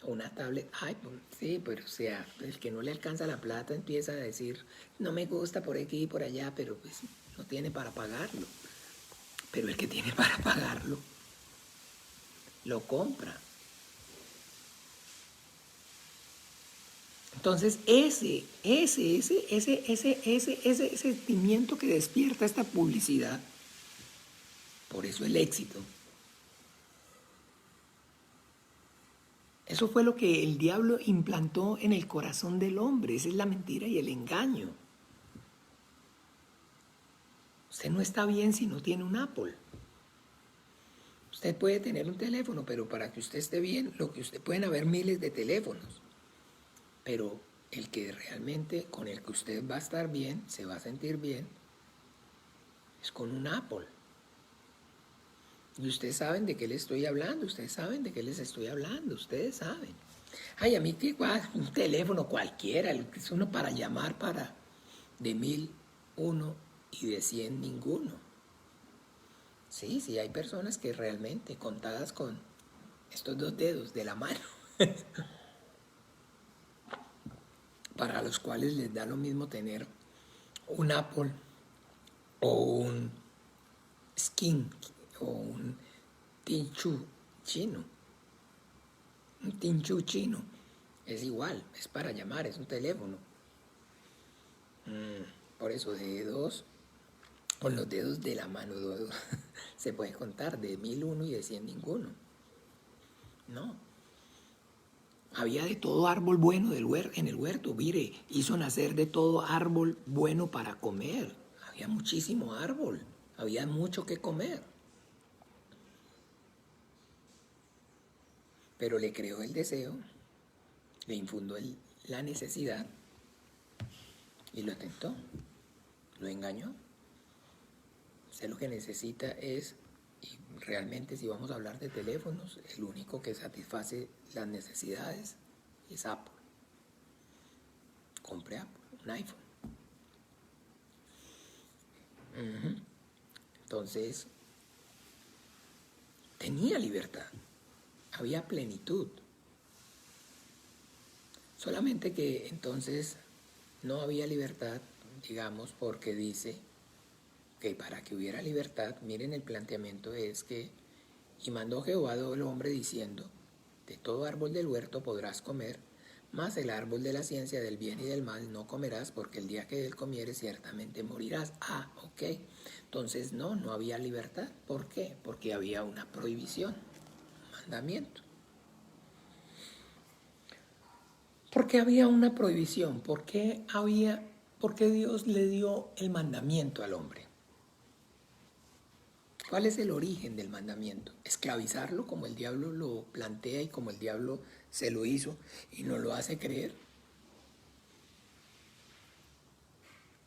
o una tablet iPhone. Sí, pero o sea, el que no le alcanza la plata empieza a decir, no me gusta por aquí y por allá, pero pues no tiene para pagarlo. Pero el que tiene para pagarlo, lo compra. Entonces, ese sentimiento que despierta esta publicidad, por eso el éxito, eso fue lo que el diablo implantó en el corazón del hombre. Esa es la mentira y el engaño. Usted no está bien si no tiene un Apple. Usted puede tener un teléfono, pero para que usted esté bien, pueden haber miles de teléfonos. Pero el que realmente con el que usted va a estar bien, se va a sentir bien, es con un Apple. Y ustedes saben de qué les estoy hablando, ustedes saben de qué les estoy hablando, ustedes saben. Ay, a mí que un teléfono cualquiera, es uno para llamar para de 1000 uno y de 100 ninguno. Sí, hay personas que realmente contadas con estos 2 dedos de la mano, para los cuales les da lo mismo tener un Apple o un Skin o un Tinchu chino. Un Tinchu chino es igual, es para llamar, es un teléfono. Por eso dedos, con los dedos de la mano se puede contar de 1001 y de 100 ninguno. No. Había de todo árbol bueno en el huerto. Mire, hizo nacer de todo árbol bueno para comer. Había muchísimo árbol. Había mucho que comer. Pero le creó el deseo, le infundó la necesidad y lo tentó, lo engañó. Usted lo que necesita es, y realmente si vamos a hablar de teléfonos, el único que satisface las necesidades es Apple. Compre Apple, un iPhone. Entonces, tenía libertad, había plenitud. Solamente que entonces no había libertad, digamos, porque dice que para que hubiera libertad, miren el planteamiento es que, y mandó Jehová al hombre diciendo, de todo árbol del huerto podrás comer, mas el árbol de la ciencia del bien y del mal no comerás, porque el día que de él comieres ciertamente morirás. Ah, ok. Entonces no había libertad. ¿Por qué? Porque había una prohibición, un mandamiento. ¿Por qué había una prohibición? ¿Por qué Dios le dio el mandamiento al hombre? ¿Cuál es el origen del mandamiento? ¿Esclavizarlo como el diablo lo plantea y como el diablo se lo hizo y nos lo hace creer?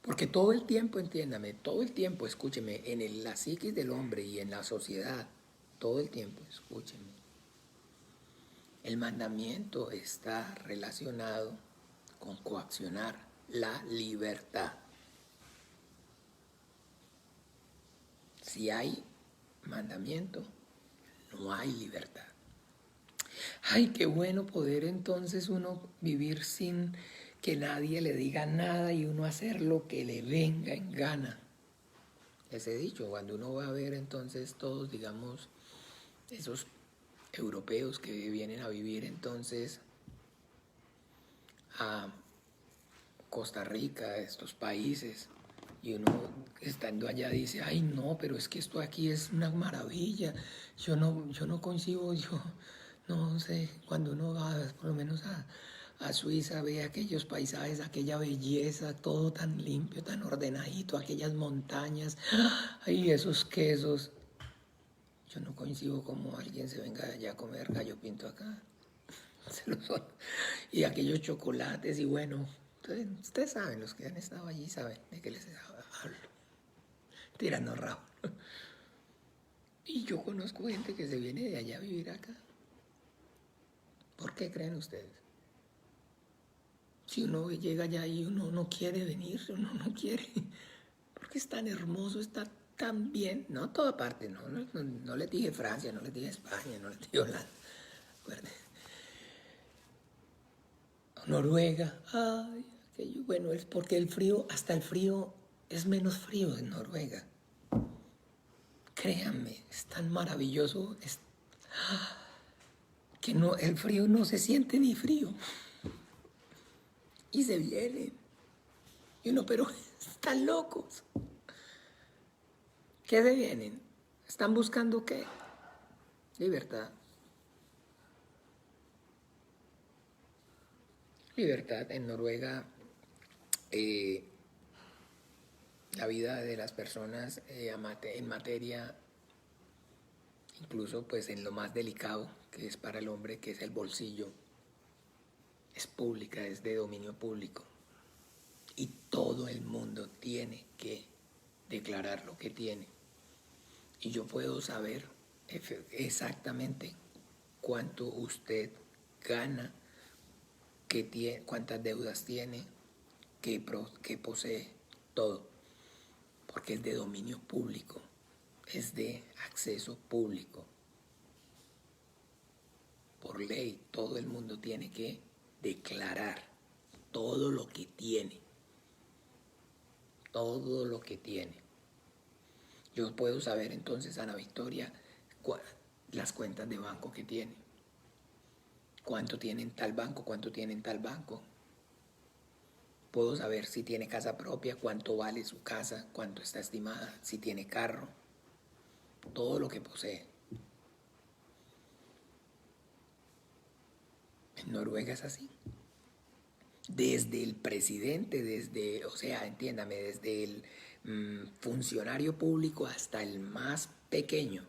Porque todo el tiempo, entiéndame, todo el tiempo, escúcheme, en la psiquis del hombre y en la sociedad, todo el tiempo, escúcheme, el mandamiento está relacionado con coaccionar la libertad. Si hay mandamiento, no hay libertad. Ay, qué bueno poder entonces uno vivir sin que nadie le diga nada y uno hacer lo que le venga en gana. Les he dicho, cuando uno va a ver entonces todos, digamos, esos europeos que vienen a vivir entonces a Costa Rica, estos países, y uno estando allá dice, ay no, pero es que esto aquí es una maravilla, yo no concibo, yo no sé, cuando uno va por lo menos a Suiza, ve aquellos paisajes, aquella belleza, todo tan limpio, tan ordenadito, aquellas montañas, ay, esos quesos. Yo no coincido como alguien se venga allá a comer gallo pinto acá. Y aquellos chocolates y bueno, Entonces, ustedes saben, los que han estado allí saben de qué les hablo. Tirando rabo. Y yo conozco gente que se viene de allá a vivir acá. ¿Por qué creen ustedes? Si uno llega allá y uno no quiere venir, uno no quiere. Porque es tan hermoso, está tan bien. No toda parte, no les dije Francia, no les dije España, no les dije Holanda. Acuérdense. Noruega, ay, aquello, bueno, es porque el frío, hasta el frío es menos frío en Noruega. Créanme, es tan maravilloso que no, el frío no se siente ni frío. Y se viene. Y uno, pero están locos. ¿Qué se vienen? ¿Están buscando qué? Libertad. Libertad. En Noruega, la vida de las personas en materia, incluso pues en lo más delicado que es para el hombre, que es el bolsillo, es pública, es de dominio público. Y todo el mundo tiene que declarar lo que tiene. Y yo puedo saber exactamente cuánto usted gana, cuántas deudas tiene, qué posee, todo. Porque es de dominio público, es de acceso público. Por ley, todo el mundo tiene que declarar todo lo que tiene. Todo lo que tiene. Yo puedo saber entonces, Ana Victoria, las cuentas de banco que tiene. Cuánto tiene en tal banco, cuánto tiene en tal banco. Puedo saber si tiene casa propia, cuánto vale su casa, cuánto está estimada, si tiene carro, todo lo que posee. En Noruega es así. Desde el presidente, o sea, entiéndame, desde el funcionario público hasta el más pequeño,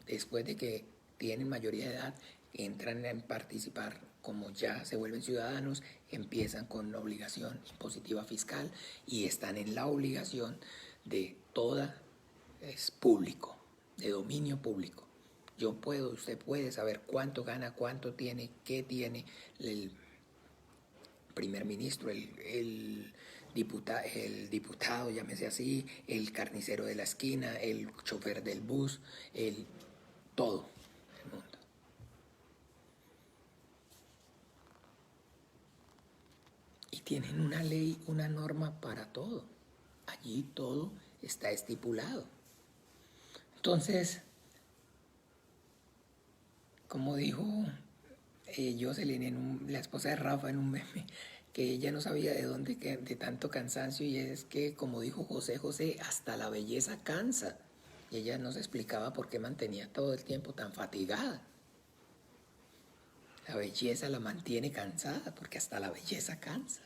después de que tienen mayoría de edad, entran a participar, como ya se vuelven ciudadanos, empiezan con la obligación impositiva fiscal y están en la obligación de es público, de dominio público. Usted puede saber cuánto gana, cuánto tiene, qué tiene el primer ministro, el diputado, llámese así, el carnicero de la esquina, el chofer del bus, todo el mundo. Y tienen una ley, una norma para todo. Allí todo está estipulado. Entonces, como dijo Jocelyn, la esposa de Rafa, en un meme, que ella no sabía de dónde, de tanto cansancio, y es que, como dijo José, hasta la belleza cansa. Y ella nos explicaba por qué mantenía todo el tiempo tan fatigada. La belleza la mantiene cansada, porque hasta la belleza cansa.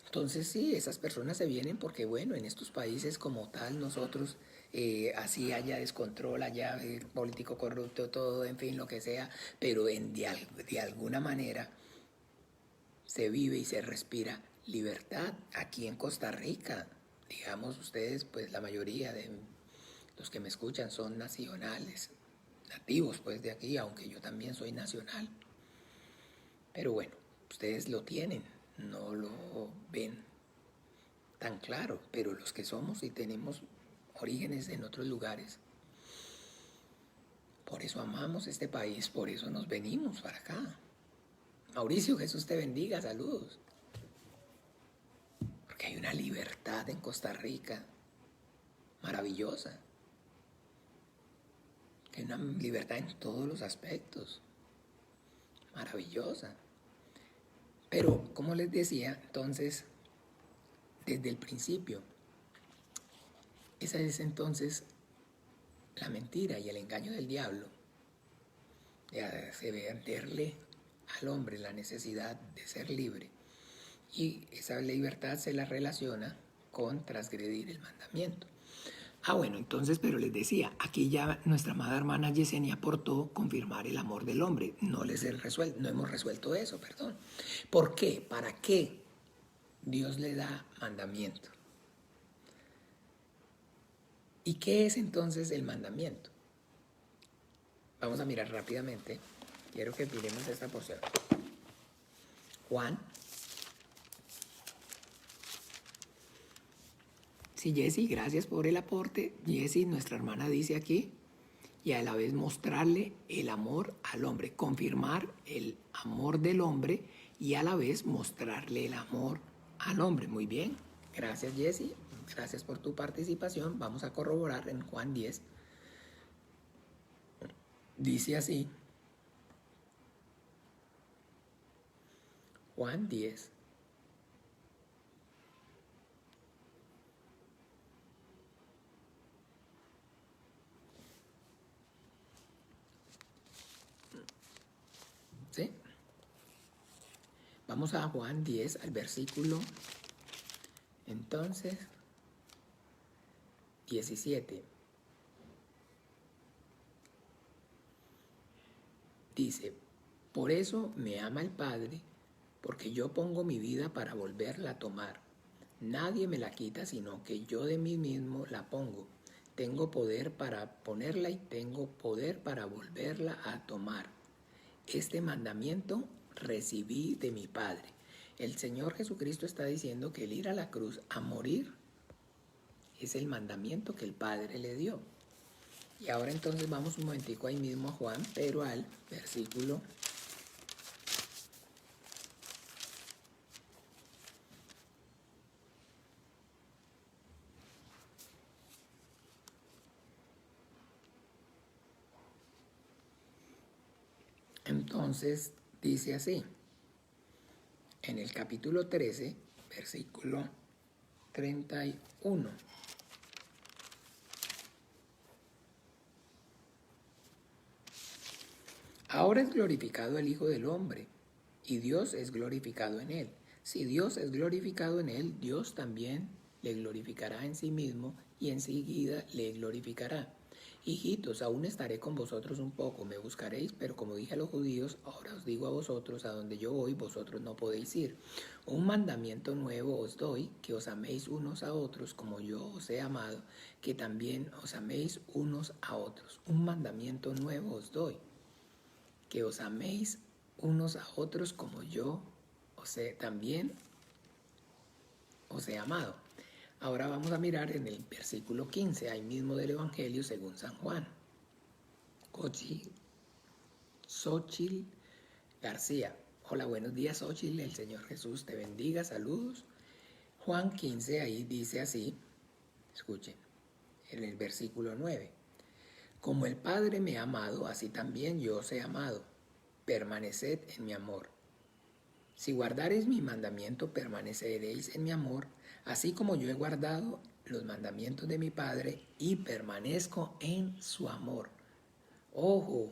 Entonces sí, esas personas se vienen porque, bueno, en estos países como tal, nosotros, así haya descontrol, haya político corrupto, todo, en fin, lo que sea, pero de alguna manera se vive y se respira libertad. Aquí en Costa Rica, digamos ustedes, pues la mayoría de los que me escuchan son nacionales, nativos pues de aquí, aunque yo también soy nacional. Pero bueno, ustedes lo tienen, no lo ven tan claro, pero los que somos y tenemos orígenes en otros lugares, por eso amamos este país, por eso nos venimos para acá. Mauricio, Jesús te bendiga, saludos. Porque hay una libertad en Costa Rica maravillosa. Hay una libertad en todos los aspectos, maravillosa. Pero, como les decía, entonces, desde el principio, esa es entonces la mentira y el engaño del diablo, de venderle al hombre la necesidad de ser libre. Y esa libertad se la relaciona con transgredir el mandamiento. Bueno, entonces, pero les decía, aquí ya nuestra amada hermana Yesenia aportó confirmar el amor del hombre. No hemos resuelto eso, perdón. ¿Por qué? ¿Para qué Dios le da mandamiento? ¿Y qué es entonces el mandamiento? Vamos a mirar rápidamente. Quiero que miremos esta porción. Juan. Sí, Jessy, gracias por el aporte. Jessy, nuestra hermana, dice aquí, y a la vez mostrarle el amor al hombre, confirmar el amor del hombre y a la vez mostrarle el amor al hombre. Muy bien, gracias Jessy, gracias por tu participación. Vamos a corroborar en Juan 10. Dice así, Juan 10. ¿Sí? Vamos a Juan 10, al versículo, entonces, 17. Dice, por eso me ama el Padre, porque yo pongo mi vida para volverla a tomar. Nadie me la quita, sino que yo de mí mismo la pongo. Tengo poder para ponerla y tengo poder para volverla a tomar. Este mandamiento recibí de mi Padre. El Señor Jesucristo está diciendo que el ir a la cruz a morir es el mandamiento que el Padre le dio. Y ahora entonces vamos un momentico ahí mismo a Juan, pero al versículo 13. Entonces dice así, en el capítulo 13, versículo 31. Ahora es glorificado el Hijo del Hombre, y Dios es glorificado en él. Si Dios es glorificado en él, Dios también le glorificará en sí mismo y enseguida le glorificará. Hijitos, aún estaré con vosotros un poco, me buscaréis, pero como dije a los judíos, ahora os digo a vosotros, a donde yo voy, vosotros no podéis ir. Un mandamiento nuevo os doy, que os améis unos a otros, como yo os he amado, que también os améis unos a otros. Un mandamiento nuevo os doy, que os améis unos a otros como yo también os he amado. Ahora vamos a mirar en el versículo 15, ahí mismo del Evangelio según San Juan. Xochitl García. Hola, buenos días Xochitl, el Señor Jesús te bendiga, saludos. Juan 15, ahí dice así, escuchen, en el versículo 9. Como el Padre me ha amado, así también yo os he amado. Permaneced en mi amor. Si guardareis mi mandamiento, permaneceréis en mi amor, así como yo he guardado los mandamientos de mi Padre y permanezco en su amor. Ojo,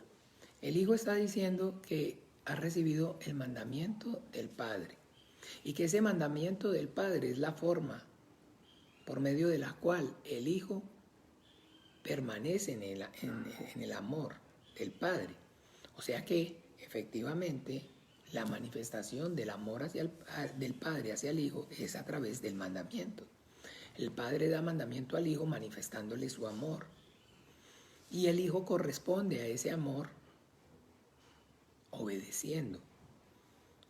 el Hijo está diciendo que ha recibido el mandamiento del Padre y que ese mandamiento del Padre es la forma por medio de la cual el Hijo permanece en el amor del Padre. O sea que efectivamente la manifestación del amor del Padre hacia el Hijo es a través del mandamiento. El Padre da mandamiento al Hijo manifestándole su amor. Y el Hijo corresponde a ese amor obedeciendo.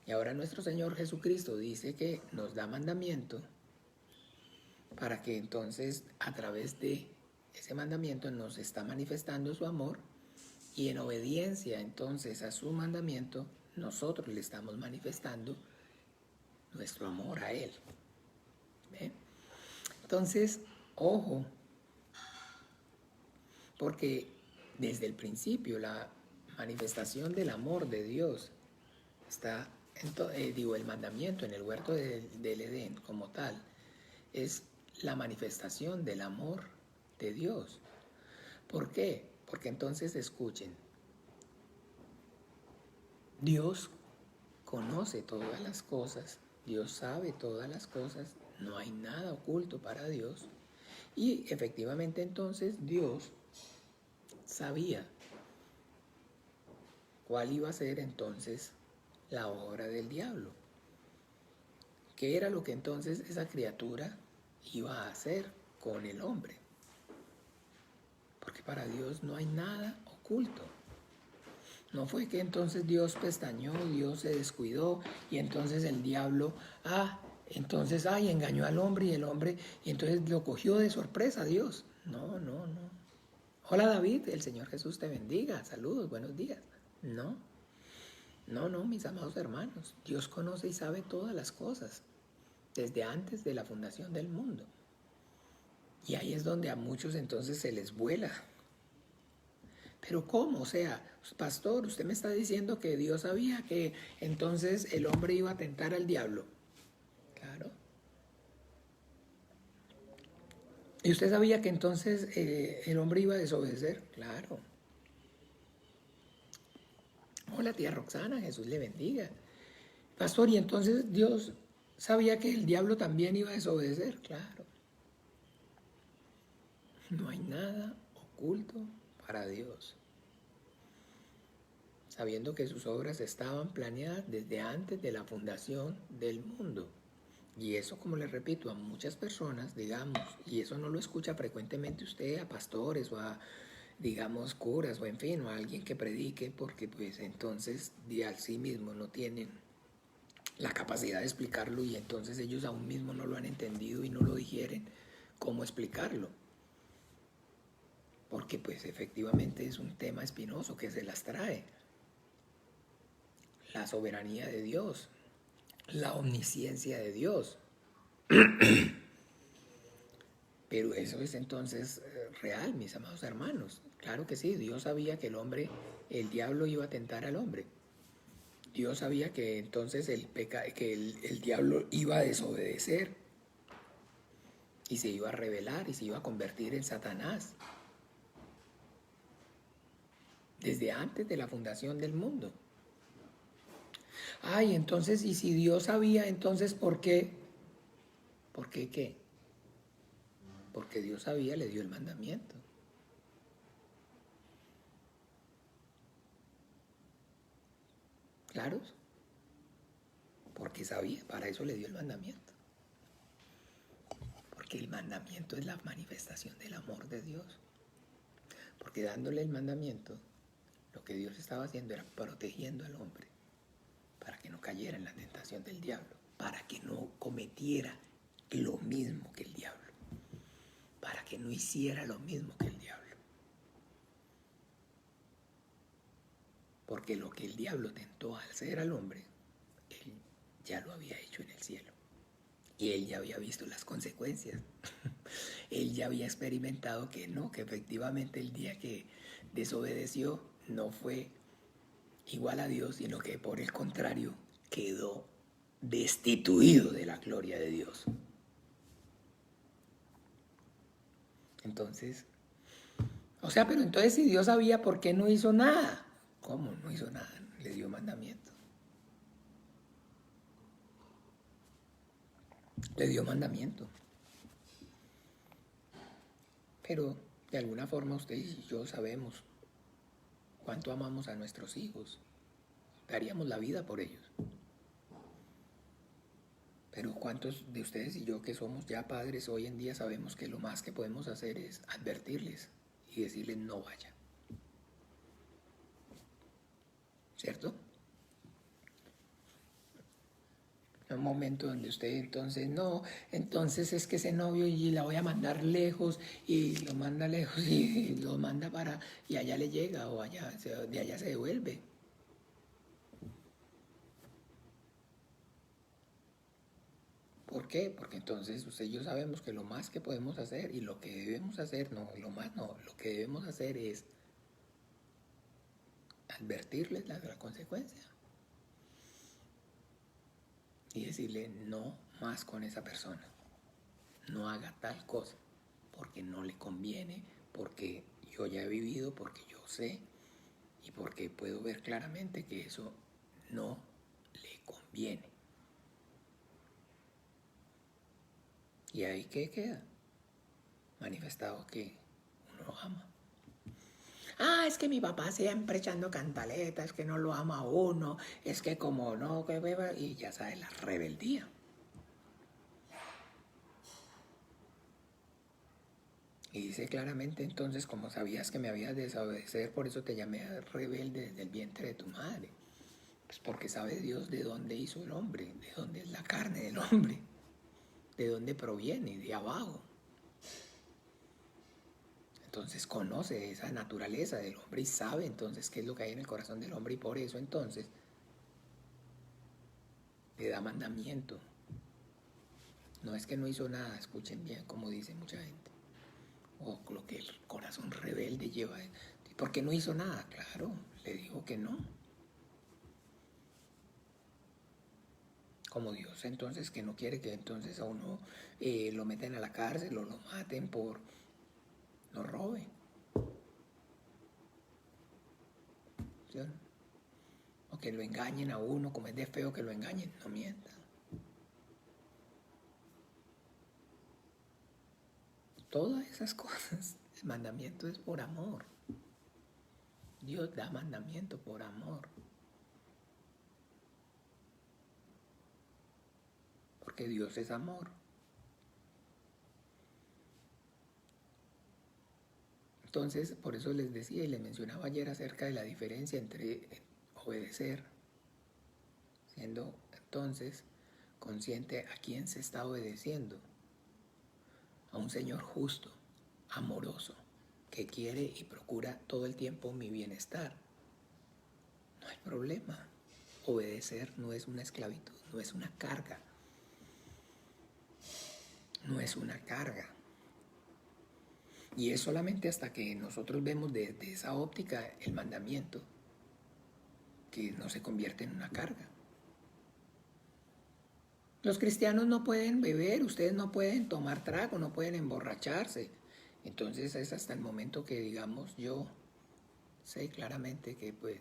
Y ahora nuestro Señor Jesucristo dice que nos da mandamiento para que entonces a través de ese mandamiento nos está manifestando su amor y en obediencia entonces a su mandamiento nosotros le estamos manifestando nuestro amor a Él. ¿Ven? Entonces, ojo, porque desde el principio la manifestación del amor de Dios está, el mandamiento en el huerto del Edén como tal, es la manifestación del amor de Dios. ¿Por qué? Porque entonces escuchen, Dios conoce todas las cosas, Dios sabe todas las cosas, no hay nada oculto para Dios. Y efectivamente entonces Dios sabía cuál iba a ser entonces la obra del diablo. ¿Qué era lo que entonces esa criatura iba a hacer con el hombre? Porque para Dios no hay nada oculto. No fue que entonces Dios pestañeó, Dios se descuidó y entonces el diablo, engañó al hombre y entonces lo cogió de sorpresa Dios. No, no, no. Hola David, el Señor Jesús te bendiga, saludos, buenos días. No, no, no, mis amados hermanos, Dios conoce y sabe todas las cosas, desde antes de la fundación del mundo. Y ahí es donde a muchos entonces se les vuela. Pero ¿cómo? O sea, pastor, usted me está diciendo que Dios sabía que entonces el hombre iba a tentar al diablo. Claro. ¿Y usted sabía que entonces el hombre iba a desobedecer? Claro. Hola tía Roxana, Jesús le bendiga. Pastor, ¿y entonces Dios sabía que el diablo también iba a desobedecer? Claro. No hay nada oculto para Dios. Sabiendo que sus obras estaban planeadas desde antes de la fundación del mundo. Y eso, como les repito, a muchas personas, digamos, y eso no lo escucha frecuentemente usted a pastores o a, digamos, curas o en fin, o a alguien que predique, porque pues entonces de a sí mismos no tienen la capacidad de explicarlo y entonces ellos aún mismos no lo han entendido y no lo digieren cómo explicarlo. Porque pues efectivamente es un tema espinoso que se las trae. La soberanía de Dios, la omnisciencia de Dios. Pero eso es entonces real, mis amados hermanos. Claro que sí, Dios sabía que el diablo iba a tentar al hombre. Dios sabía que entonces el diablo iba a desobedecer y se iba a rebelar y se iba a convertir en Satanás. Desde antes de la fundación del mundo. Ay, entonces, y si Dios sabía, entonces, ¿por qué? ¿Por qué qué? Porque Dios sabía, le dio el mandamiento. ¿Claros? Porque sabía, para eso le dio el mandamiento. Porque el mandamiento es la manifestación del amor de Dios. Porque dándole el mandamiento, lo que Dios estaba haciendo era protegiendo al hombre para que no cayera en la tentación del diablo, para que no cometiera lo mismo que el diablo, para que no hiciera lo mismo que el diablo. Porque lo que el diablo tentó al hacer al hombre, él ya lo había hecho en el cielo. Y él ya había visto las consecuencias. Él ya había experimentado que no, que efectivamente el día que desobedeció no fue igual a Dios, sino que por el contrario quedó destituido de la gloria de Dios. Entonces, o sea, pero entonces si Dios sabía, ¿por qué no hizo nada? ¿Cómo no hizo nada? Le dio mandamiento. Le dio mandamiento. Pero de alguna forma usted y yo sabemos cuánto amamos a nuestros hijos. Daríamos la vida por ellos. Pero ¿cuántos de ustedes y yo que somos ya padres hoy en día sabemos que lo más que podemos hacer es advertirles y decirles no vaya? ¿Cierto? Un momento donde usted entonces no, entonces es que ese novio y la voy a mandar lejos y lo manda lejos y lo manda para y allá le llega o allá de allá se devuelve. ¿Por qué? Porque entonces usted y yo sabemos que lo más que podemos hacer y lo que debemos hacer, no, lo más no, lo que debemos hacer es advertirles la consecuencia y decirle no más con esa persona, no haga tal cosa, porque no le conviene, porque yo ya he vivido, porque yo sé y porque puedo ver claramente que eso no le conviene. ¿Y ahí qué queda? manifestado que uno lo ama. Ah, es que mi papá siempre echando cantaletas, que no lo ama a uno, es que como no, que beba, y ya sabes, la rebeldía. Y dice claramente entonces, como sabías que me habías de desobedecer, por eso te llamé rebelde desde el vientre de tu madre. Pues porque sabe Dios de dónde hizo el hombre, de dónde es la carne del hombre, de dónde proviene, de abajo. Entonces conoce esa naturaleza del hombre y sabe entonces qué es lo que hay en el corazón del hombre y por eso entonces le da mandamiento. No es que no hizo nada, escuchen bien como dice mucha gente. O lo que el corazón rebelde lleva. ¿Por qué no hizo nada? Claro, le dijo que no. Como Dios entonces que no quiere que entonces a uno lo meten a la cárcel o lo maten por no robe. ¿Sí? O que lo engañen a uno, como es de feo que lo engañen, no mientan. Todas esas cosas, el mandamiento es por amor. Dios da mandamiento por amor. Porque Dios es amor. Entonces, por eso les decía y les mencionaba ayer acerca de la diferencia entre obedecer, siendo entonces consciente a quién se está obedeciendo, a un Señor justo, amoroso, que quiere y procura todo el tiempo mi bienestar. No hay problema. Obedecer no es una esclavitud, no es una carga. No es una carga. Y es solamente hasta que nosotros vemos desde esa óptica el mandamiento que no se convierte en una carga. Los cristianos no pueden beber, ustedes no pueden tomar trago, no pueden emborracharse. Entonces es hasta el momento que, digamos, yo sé claramente que pues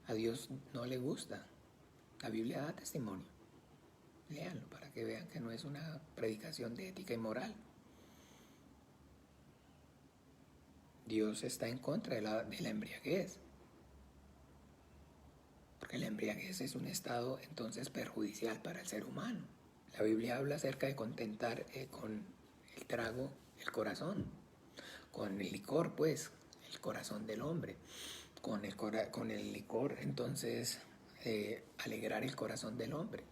a Dios no le gusta. La Biblia da testimonio. Léanlo para que vean que no es una predicación de ética y moral. Dios está en contra de la embriaguez. Porque la embriaguez es un estado entonces perjudicial para el ser humano. La Biblia habla acerca de contentar con el trago el corazón, con el licor pues, el corazón del hombre, con el licor entonces alegrar el corazón del hombre.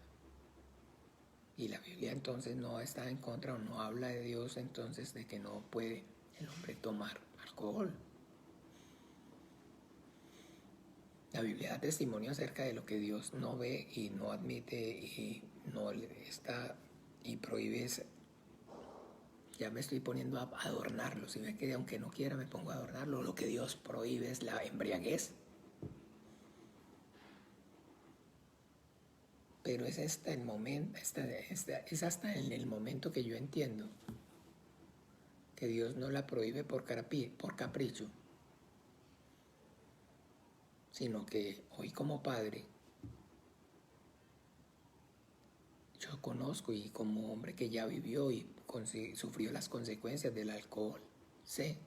Y la Biblia entonces no está en contra o no habla de Dios entonces de que no puede el hombre tomar alcohol. La Biblia da testimonio acerca de lo que Dios no ve y no admite y no está y prohíbe. Ya me estoy poniendo a adornarlo. Si ve que aunque no quiera me pongo a adornarlo. Lo que Dios prohíbe es la embriaguez. Pero es hasta el momento, es hasta en el momento que yo entiendo que Dios no la prohíbe por capricho, sino que hoy como padre yo conozco y como hombre que ya vivió y sufrió las consecuencias del alcohol, sé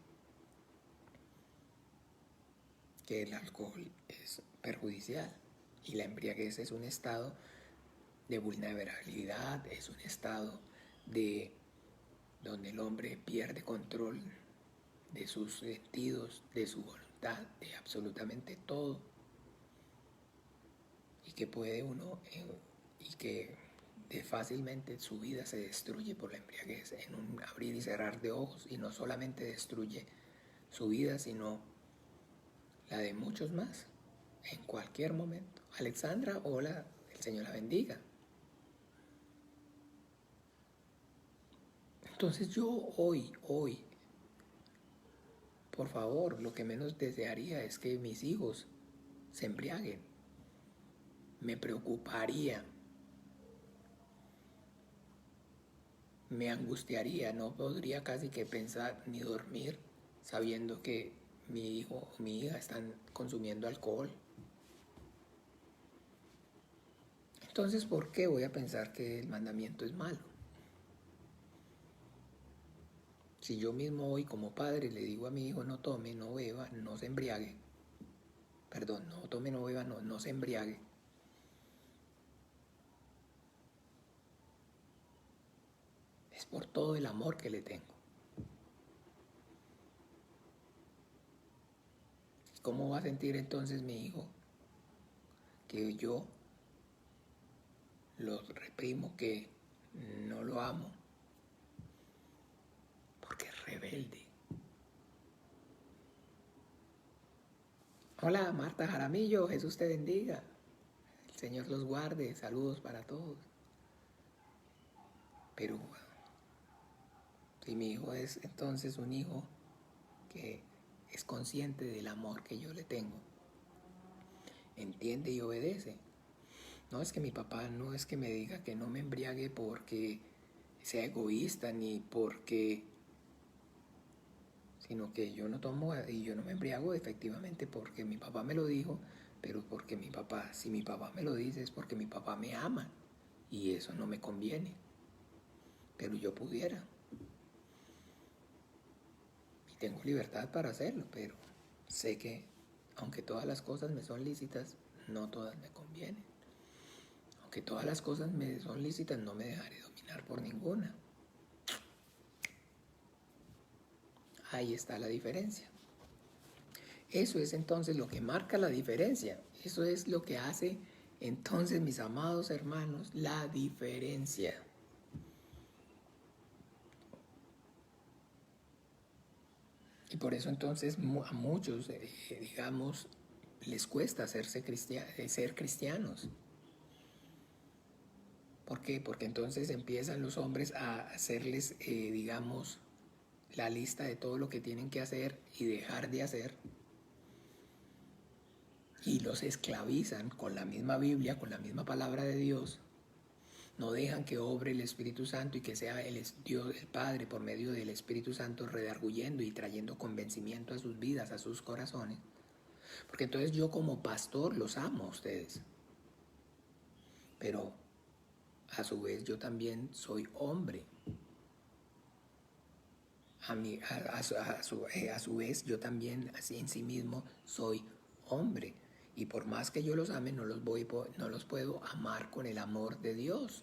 que el alcohol es perjudicial y la embriaguez es un estado de vulnerabilidad, es un estado de donde el hombre pierde control de sus sentidos, de su voluntad, de absolutamente todo y que puede uno y que fácilmente su vida se destruye por la embriaguez en un abrir y cerrar de ojos y no solamente destruye su vida sino la de muchos más en cualquier momento. Alexandra, hola, el Señor la bendiga. Entonces yo hoy, por favor, lo que menos desearía es que mis hijos se embriaguen. Me preocuparía, me angustiaría, no podría casi que pensar ni dormir sabiendo que mi hijo o mi hija están consumiendo alcohol. Entonces, ¿por qué voy a pensar que el mandamiento es malo? Si yo mismo hoy como padre le digo a mi hijo no tome, no beba, no se embriague, perdón, no tome, no beba, no se embriague, es por todo el amor que le tengo. ¿Cómo va a sentir entonces mi hijo que yo lo reprimo, que no lo amo? Porque es rebelde. Hola Marta Jaramillo, Jesús te bendiga. El Señor los guarde, saludos para todos. Pero si mi hijo es entonces un hijo que es consciente del amor que yo le tengo, entiende y obedece. No es que mi papá no es que me diga que no me embriague porque sea egoísta ni porque, sino que yo no tomo y yo no me embriago efectivamente porque mi papá me lo dijo, pero porque mi papá, si mi papá me lo dice es porque mi papá me ama y eso no me conviene, pero yo pudiera y tengo libertad para hacerlo, pero sé que aunque todas las cosas me son lícitas, no todas me convienen. Aunque todas las cosas me son lícitas, no me dejaré dominar por ninguna. Ahí está la diferencia. Eso es entonces lo que marca la diferencia. Eso es lo que hace entonces, mis amados hermanos, la diferencia. Y por eso entonces a muchos, digamos, les cuesta ser cristianos. ¿Por qué? Porque entonces empiezan los hombres a hacerles, digamos, la lista de todo lo que tienen que hacer y dejar de hacer. Y los esclavizan con la misma Biblia, con la misma palabra de Dios. No dejan que obre el Espíritu Santo y que sea Dios, el Padre, por medio del Espíritu Santo, redarguyendo y trayendo convencimiento a sus vidas, a sus corazones. Porque entonces yo como pastor los amo a ustedes. Pero a su vez yo también soy hombre. A su vez yo también así en sí mismo soy hombre. Y por más que yo los ame, no los puedo amar con el amor de Dios.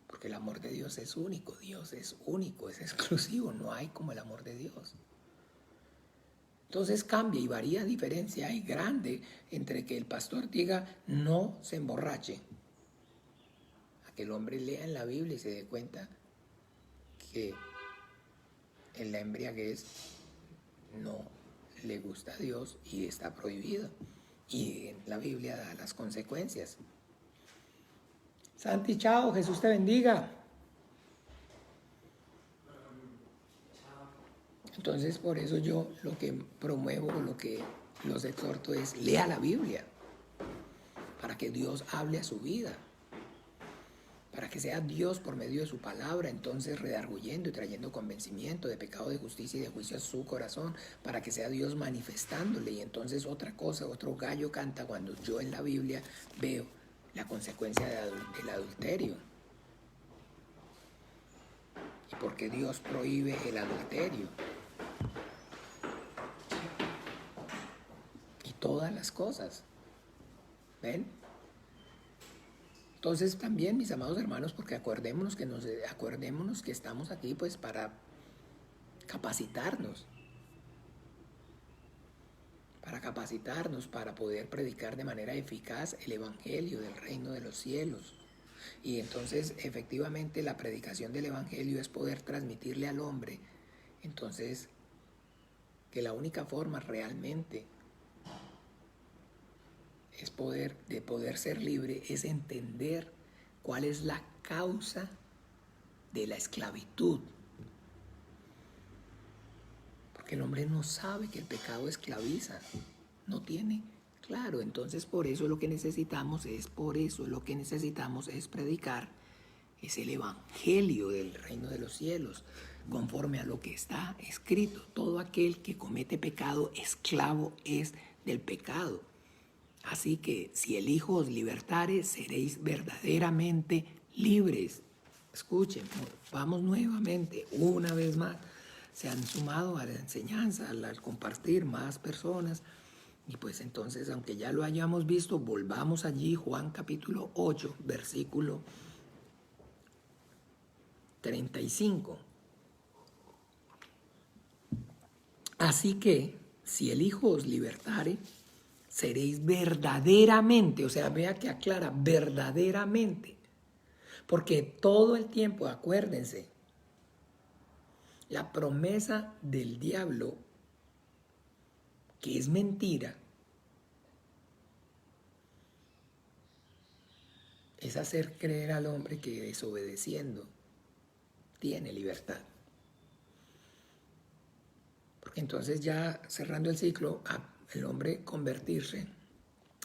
Porque el amor de Dios es único, es exclusivo, no hay como el amor de Dios. Entonces cambia y varía diferencia, hay grande entre que el pastor diga no se emborrache, a que el hombre lea en la Biblia y se dé cuenta que en la embriaguez no le gusta a Dios y está prohibido. Y en la Biblia da las consecuencias. Santi, chao, Jesús te bendiga. Entonces, por eso yo lo que promuevo, lo que los exhorto es lea la Biblia, para que Dios hable a su vida, para que sea Dios por medio de su palabra, entonces redarguyendo y trayendo convencimiento de pecado, de justicia y de juicio a su corazón, para que sea Dios manifestándole. Y entonces otra cosa, otro gallo canta cuando yo en la Biblia veo la consecuencia del adulterio. ¿Y por qué Dios prohíbe el adulterio? Y todas las cosas. ¿Ven? Entonces también, mis amados hermanos, porque acordémonos que estamos aquí pues para capacitarnos, para poder predicar de manera eficaz el Evangelio del reino de los cielos. Y entonces, efectivamente, la predicación del Evangelio es poder transmitirle al hombre, entonces, que la única forma realmente de poder ser libre es entender cuál es la causa de la esclavitud. Porque el hombre no sabe que el pecado esclaviza, no tiene claro. Entonces por eso lo que necesitamos es predicar, es el Evangelio del reino de los cielos, conforme a lo que está escrito. Todo aquel que comete pecado, esclavo es del pecado. Así que si el Hijo os libertare, seréis verdaderamente libres. Escuchen, vamos nuevamente, una vez más, se han sumado a la enseñanza, al compartir más personas. Y pues entonces, aunque ya lo hayamos visto, volvamos allí, Juan capítulo 8, versículo 35. Así que, si el Hijo os libertare, seréis verdaderamente, o sea, vea que aclara, verdaderamente. Porque todo el tiempo, acuérdense, la promesa del diablo, que es mentira, es hacer creer al hombre que desobedeciendo tiene libertad. Porque entonces ya cerrando el ciclo, el hombre convertirse,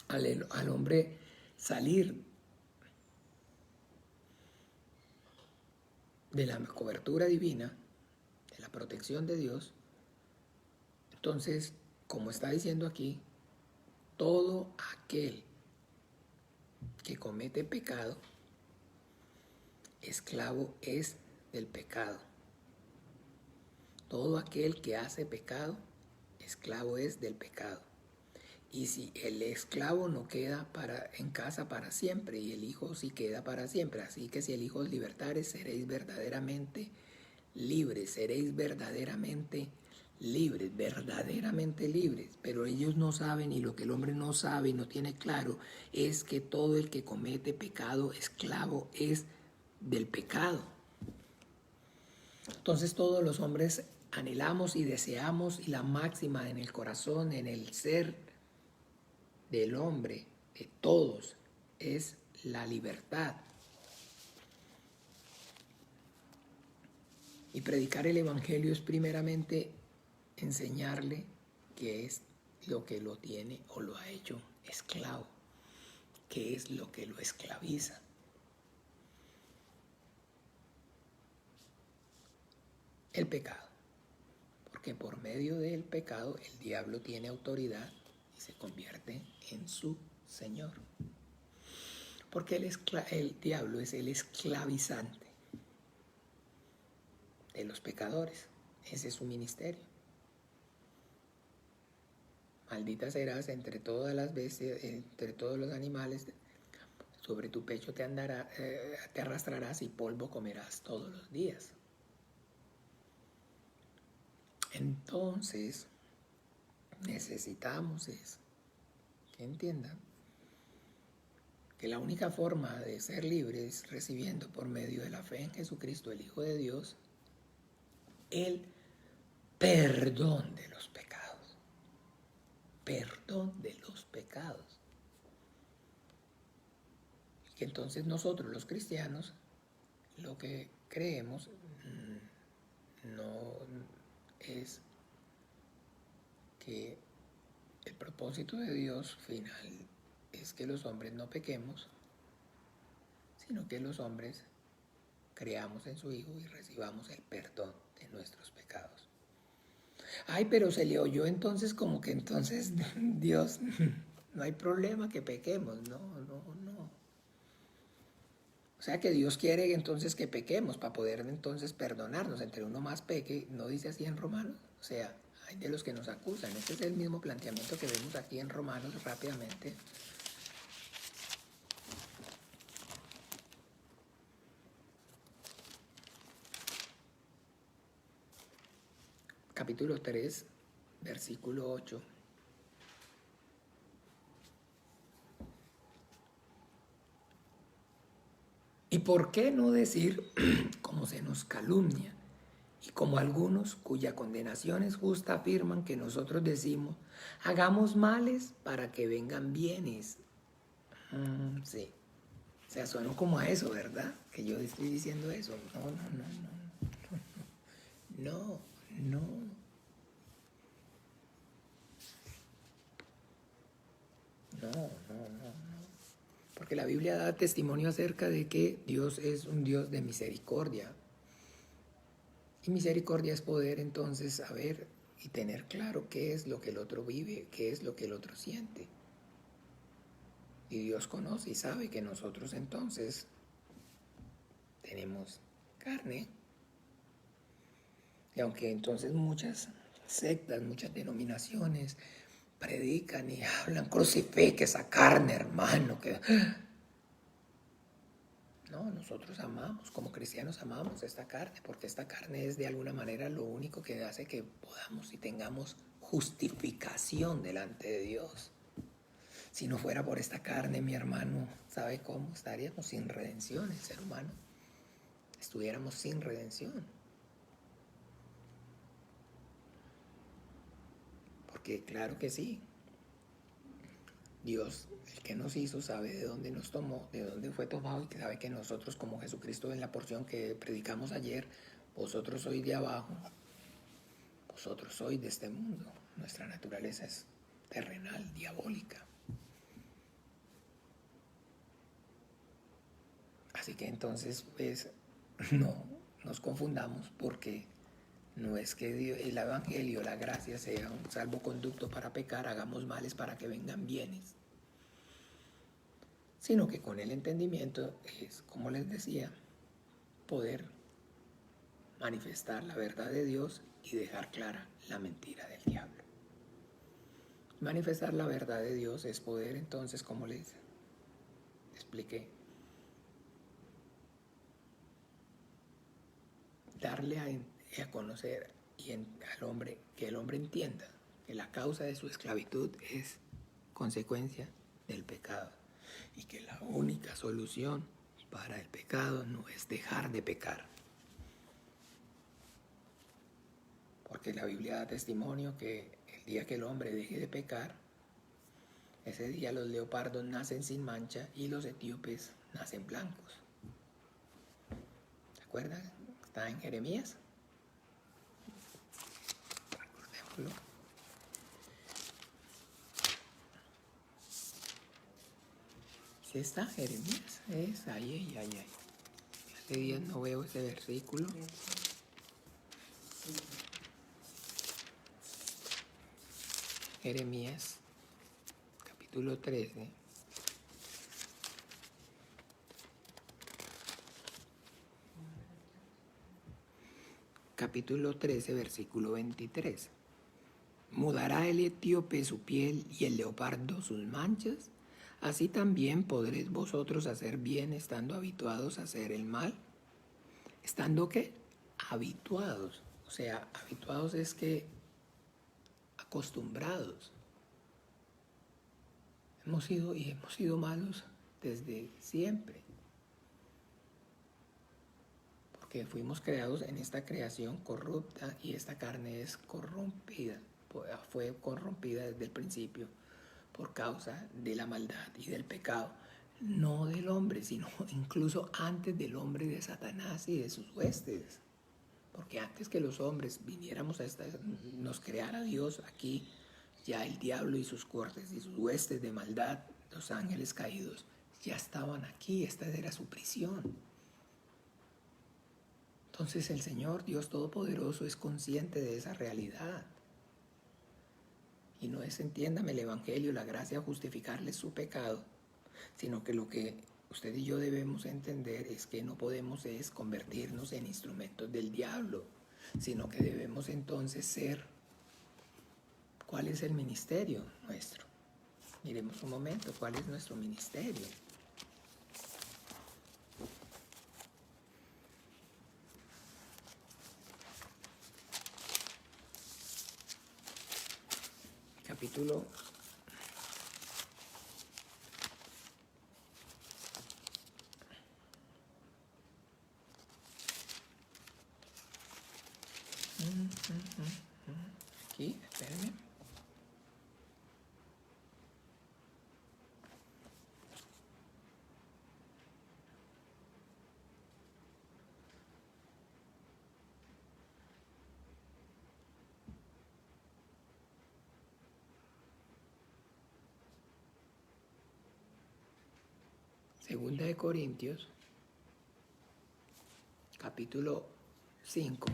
al hombre salir de la cobertura divina, de la protección de Dios, entonces, como está diciendo aquí, todo aquel que comete pecado, esclavo es del pecado. Todo aquel que hace pecado, esclavo es del pecado. Y si el esclavo no queda en casa para siempre, y el Hijo sí queda para siempre. Así que si el Hijo os libertare, seréis verdaderamente libres, seréis verdaderamente libres. Pero ellos no saben, y lo que el hombre no sabe y no tiene claro, es que todo el que comete pecado, esclavo es del pecado. Entonces todos los hombres anhelamos y deseamos, y la máxima en el corazón, en el ser del hombre, de todos, es la libertad. Y predicar el Evangelio es primeramente enseñarle qué es lo que lo tiene o lo ha hecho esclavo, qué es lo que lo esclaviza. El pecado. Porque por medio del pecado el diablo tiene autoridad y se convierte en su señor. Porque el diablo es el esclavizante de los pecadores. Ese es su ministerio. Maldita serás entre todas las bestias, entre todos los animales. Sobre tu pecho te arrastrarás y polvo comerás todos los días. Entonces, necesitamos que entiendan que la única forma de ser libres es recibiendo por medio de la fe en Jesucristo, el Hijo de Dios, el perdón de los pecados. Perdón de los pecados. Que entonces nosotros los cristianos lo que creemos no es que el propósito de Dios final es que los hombres no pequemos, sino que los hombres creamos en su Hijo y recibamos el perdón de nuestros pecados. Ay, pero se le oyó entonces como que entonces Dios, no hay problema que pequemos, no. O sea que Dios quiere entonces que pequemos para poder entonces perdonarnos. Entre uno más peque, ¿no dice así en Romanos? O sea, hay de los que nos acusan. Este es el mismo planteamiento que vemos aquí en Romanos rápidamente. Capítulo 3, versículo 8. ¿Y por qué no decir, como se nos calumnia, y como algunos cuya condenación es justa afirman que nosotros decimos, hagamos males para que vengan bienes? Sí. O sea, suena como a eso, ¿verdad? Que yo estoy diciendo eso. No. Porque la Biblia da testimonio acerca de que Dios es un Dios de misericordia. Y misericordia es poder entonces saber y tener claro qué es lo que el otro vive, qué es lo que el otro siente. Y Dios conoce y sabe que nosotros entonces tenemos carne. Y aunque entonces muchas sectas, muchas denominaciones predican y hablan, crucifique esa carne, hermano, que no, nosotros amamos, como cristianos amamos esta carne, porque esta carne es de alguna manera lo único que hace que podamos y tengamos justificación delante de Dios. Si no fuera por esta carne, mi hermano, ¿sabe cómo? Estaríamos sin redención, el ser humano. Estuviéramos sin redención. Porque claro que sí, Dios, el que nos hizo, sabe de dónde nos tomó, de dónde fue tomado y que sabe que nosotros, como Jesucristo en la porción que predicamos ayer, vosotros sois de abajo, vosotros sois de este mundo. Nuestra naturaleza es terrenal, diabólica. Así que entonces, pues, no nos confundamos porque no es que Dios, el Evangelio, la gracia sea un salvoconducto para pecar, hagamos males para que vengan bienes, sino que con el entendimiento es, como les decía, poder manifestar la verdad de Dios y dejar clara la mentira del diablo. Manifestar la verdad de Dios es poder entonces, como les expliqué, darle a conocer al hombre, que el hombre entienda que la causa de su esclavitud es consecuencia del pecado y que la única solución para el pecado no es dejar de pecar. Porque la Biblia da testimonio que el día que el hombre deje de pecar, ese día los leopardos nacen sin mancha y los etíopes nacen blancos. ¿Se acuerdan? Está en Jeremías. Recordémoslo. Sí está, Jeremías. Es ahí. Hace días no veo ese versículo. Jeremías, capítulo 13. Capítulo 13, versículo 23. ¿Mudará el etíope su piel y el leopardo sus manchas? Así también podréis vosotros hacer bien estando habituados a hacer el mal. ¿Estando qué? Habituados. O sea, habituados es que acostumbrados. Hemos sido malos desde siempre. Porque fuimos creados en esta creación corrupta y esta carne es corrompida. Fue corrompida desde el principio por causa de la maldad y del pecado. No del hombre, sino incluso antes del hombre, de Satanás y de sus huestes. Porque antes que los hombres viniéramos nos creara Dios aquí, ya el diablo y sus cortes y sus huestes de maldad, los ángeles caídos, ya estaban aquí. Esta era su prisión. Entonces el Señor, Dios Todopoderoso, es consciente de esa realidad. Y no es, entiéndame, el Evangelio, la gracia, justificarles su pecado, sino que lo que usted y yo debemos entender es que no podemos convertirnos en instrumentos del diablo, sino que debemos entonces ser. ¿Cuál es el ministerio nuestro? Miremos un momento, ¿cuál es nuestro ministerio? Capítulo 'Aquí, espérenme. Segunda de Corintios, capítulo 5.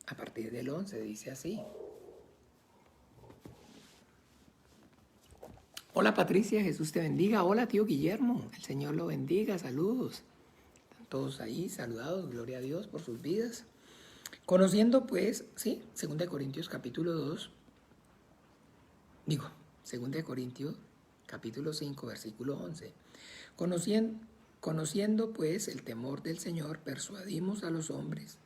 A partir del 11 dice así: Hola Patricia, Jesús te bendiga. Hola tío Guillermo, el Señor lo bendiga. Saludos. Están todos ahí, saludados. Gloria a Dios por sus vidas. Conociendo pues, sí, 2 capítulo 2, digo, 2 Corintios capítulo 5, versículo 11. Conociendo pues el temor del Señor, persuadimos a los hombres,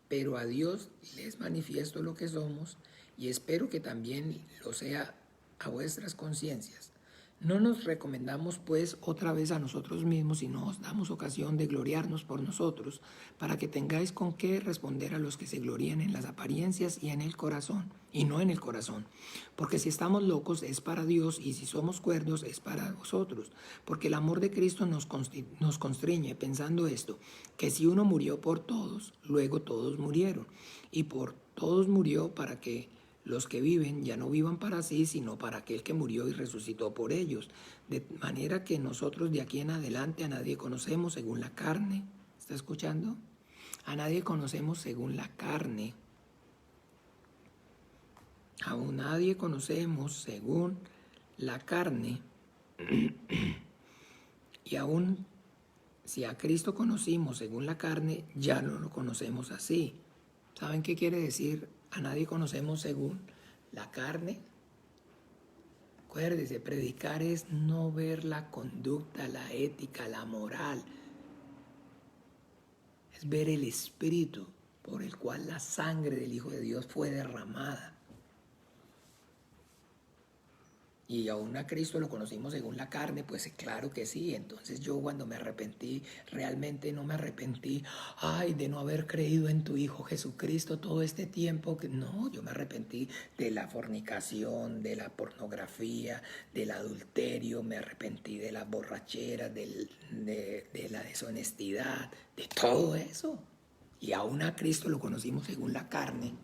pero a Dios les manifiesto lo que somos, y espero que también lo sea a vuestras conciencias. No nos recomendamos pues otra vez a nosotros mismos, sino os damos ocasión de gloriarnos por nosotros, para que tengáis con qué responder a los que se glorían en las apariencias y en el corazón, y no en el corazón. Porque si estamos locos es para Dios, y si somos cuerdos es para vosotros. Porque el amor de Cristo nos constriñe, pensando esto, que si uno murió por todos, luego todos murieron. Y por todos murió para que los que viven ya no vivan para sí, sino para aquel que murió y resucitó por ellos. De manera que nosotros de aquí en adelante a nadie conocemos según la carne. ¿Está escuchando? A nadie conocemos según la carne. Aún nadie conocemos según la carne. Y aún si a Cristo conocimos según la carne, ya no lo conocemos así. ¿Saben qué quiere decir? A nadie conocemos según la carne. Acuérdese, predicar es no ver la conducta, la ética, la moral. Es ver el espíritu por el cual la sangre del Hijo de Dios fue derramada. Y aún a Cristo lo conocimos según la carne, pues claro que sí. Entonces yo cuando me arrepentí, realmente no me arrepentí, de no haber creído en tu Hijo Jesucristo todo este tiempo. No, yo me arrepentí de la fornicación, de la pornografía, del adulterio, me arrepentí de las borracheras, de la deshonestidad, de todo eso. Y aún a Cristo lo conocimos según la carne.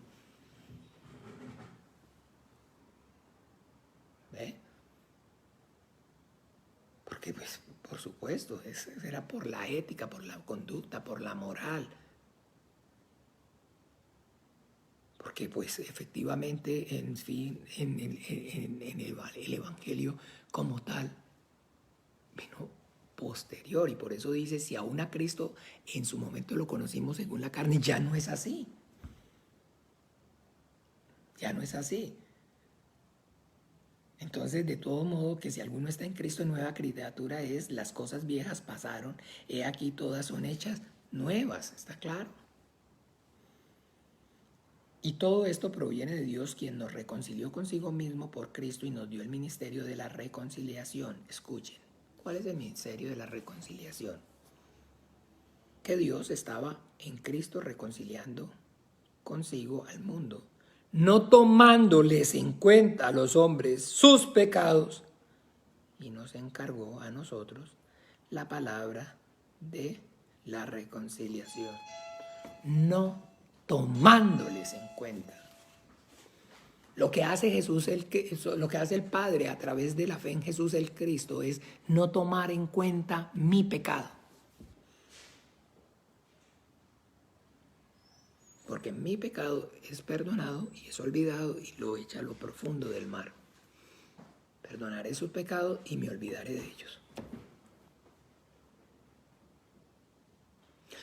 ¿Ve? Porque, pues, por supuesto, era por la ética, por la conducta, por la moral. Porque, pues, efectivamente, en fin, el Evangelio como tal vino posterior. Y por eso dice, si aún a Cristo en su momento lo conocimos según la carne, ya no es así. Ya no es así. Entonces, de todo modo, que si alguno está en Cristo, nueva criatura es, las cosas viejas pasaron, he aquí todas son hechas nuevas, ¿está claro? Y todo esto proviene de Dios, quien nos reconcilió consigo mismo por Cristo y nos dio el ministerio de la reconciliación. Escuchen, ¿cuál es el ministerio de la reconciliación? Que Dios estaba en Cristo reconciliando consigo al mundo, no tomándoles en cuenta a los hombres sus pecados, y nos encargó a nosotros la palabra de la reconciliación, no tomándoles en cuenta. Lo que hace Jesús, lo que hace el Padre a través de la fe en Jesús el Cristo es no tomar en cuenta mi pecado. Porque mi pecado es perdonado y es olvidado y lo echa a lo profundo del mar. Perdonaré sus pecados y me olvidaré de ellos.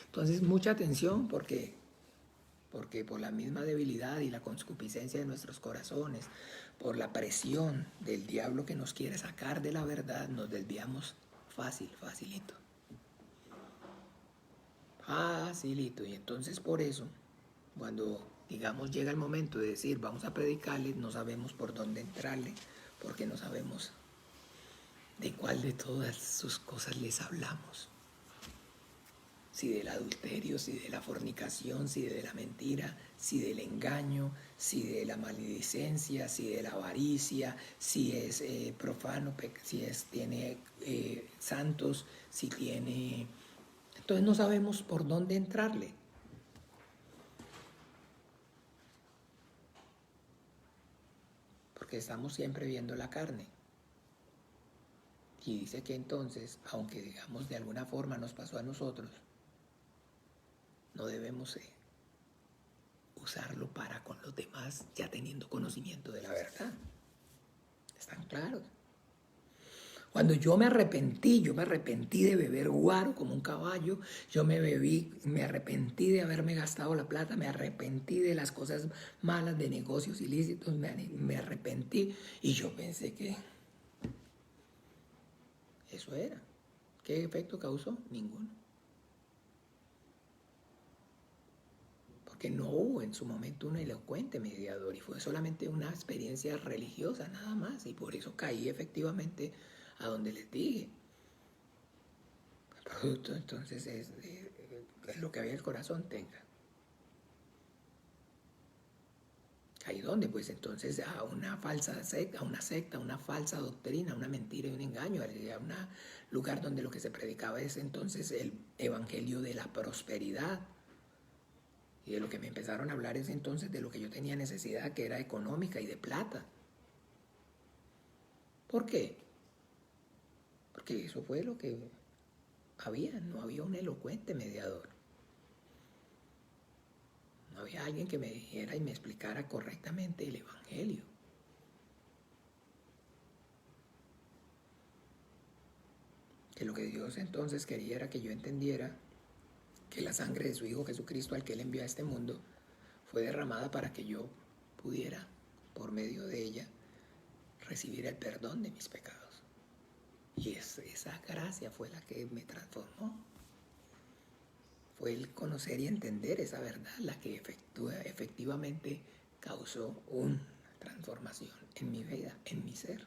Entonces, mucha atención porque por la misma debilidad y la concupiscencia de nuestros corazones, por la presión del diablo que nos quiere sacar de la verdad, nos desviamos facilito. Facilito. Y entonces por eso, cuando digamos llega el momento de decir vamos a predicarles, no sabemos por dónde entrarle, porque no sabemos de cuál de todas sus cosas les hablamos. Si del adulterio, si de la fornicación, si de la mentira, si del engaño, si de la maledicencia, si de la avaricia, si es profano, si tiene santos, si tiene... Entonces no sabemos por dónde entrarle. Porque estamos siempre viendo la carne. Y dice que entonces, aunque digamos de alguna forma nos pasó a nosotros, no debemos usarlo para con los demás ya teniendo conocimiento de la verdad. ¿Están claros? Cuando yo me arrepentí de beber guaro como un caballo, me arrepentí de haberme gastado la plata, me arrepentí de las cosas malas, de negocios ilícitos, me arrepentí y yo pensé que eso era. ¿Qué efecto causó? Ninguno. Porque no hubo en su momento un elocuente mediador y fue solamente una experiencia religiosa nada más y por eso caí efectivamente a donde les dije. El producto entonces es lo que había en el corazón tenga. ¿Ahí dónde? Pues entonces a una falsa secta, una falsa doctrina, una mentira y un engaño, a un lugar donde lo que se predicaba es entonces el evangelio de la prosperidad. Y de lo que me empezaron a hablar es entonces de lo que yo tenía necesidad, que era económica y de plata. ¿Por qué? Porque eso fue lo que había, no había un elocuente mediador. No había alguien que me dijera y me explicara correctamente el evangelio. Que lo que Dios entonces quería era que yo entendiera que la sangre de su Hijo Jesucristo, al que Él envió a este mundo, fue derramada para que yo pudiera, por medio de ella, recibir el perdón de mis pecados. Y esa gracia fue la que me transformó. Fue el conocer y entender esa verdad la que efectivamente causó una transformación en mi vida, en mi ser,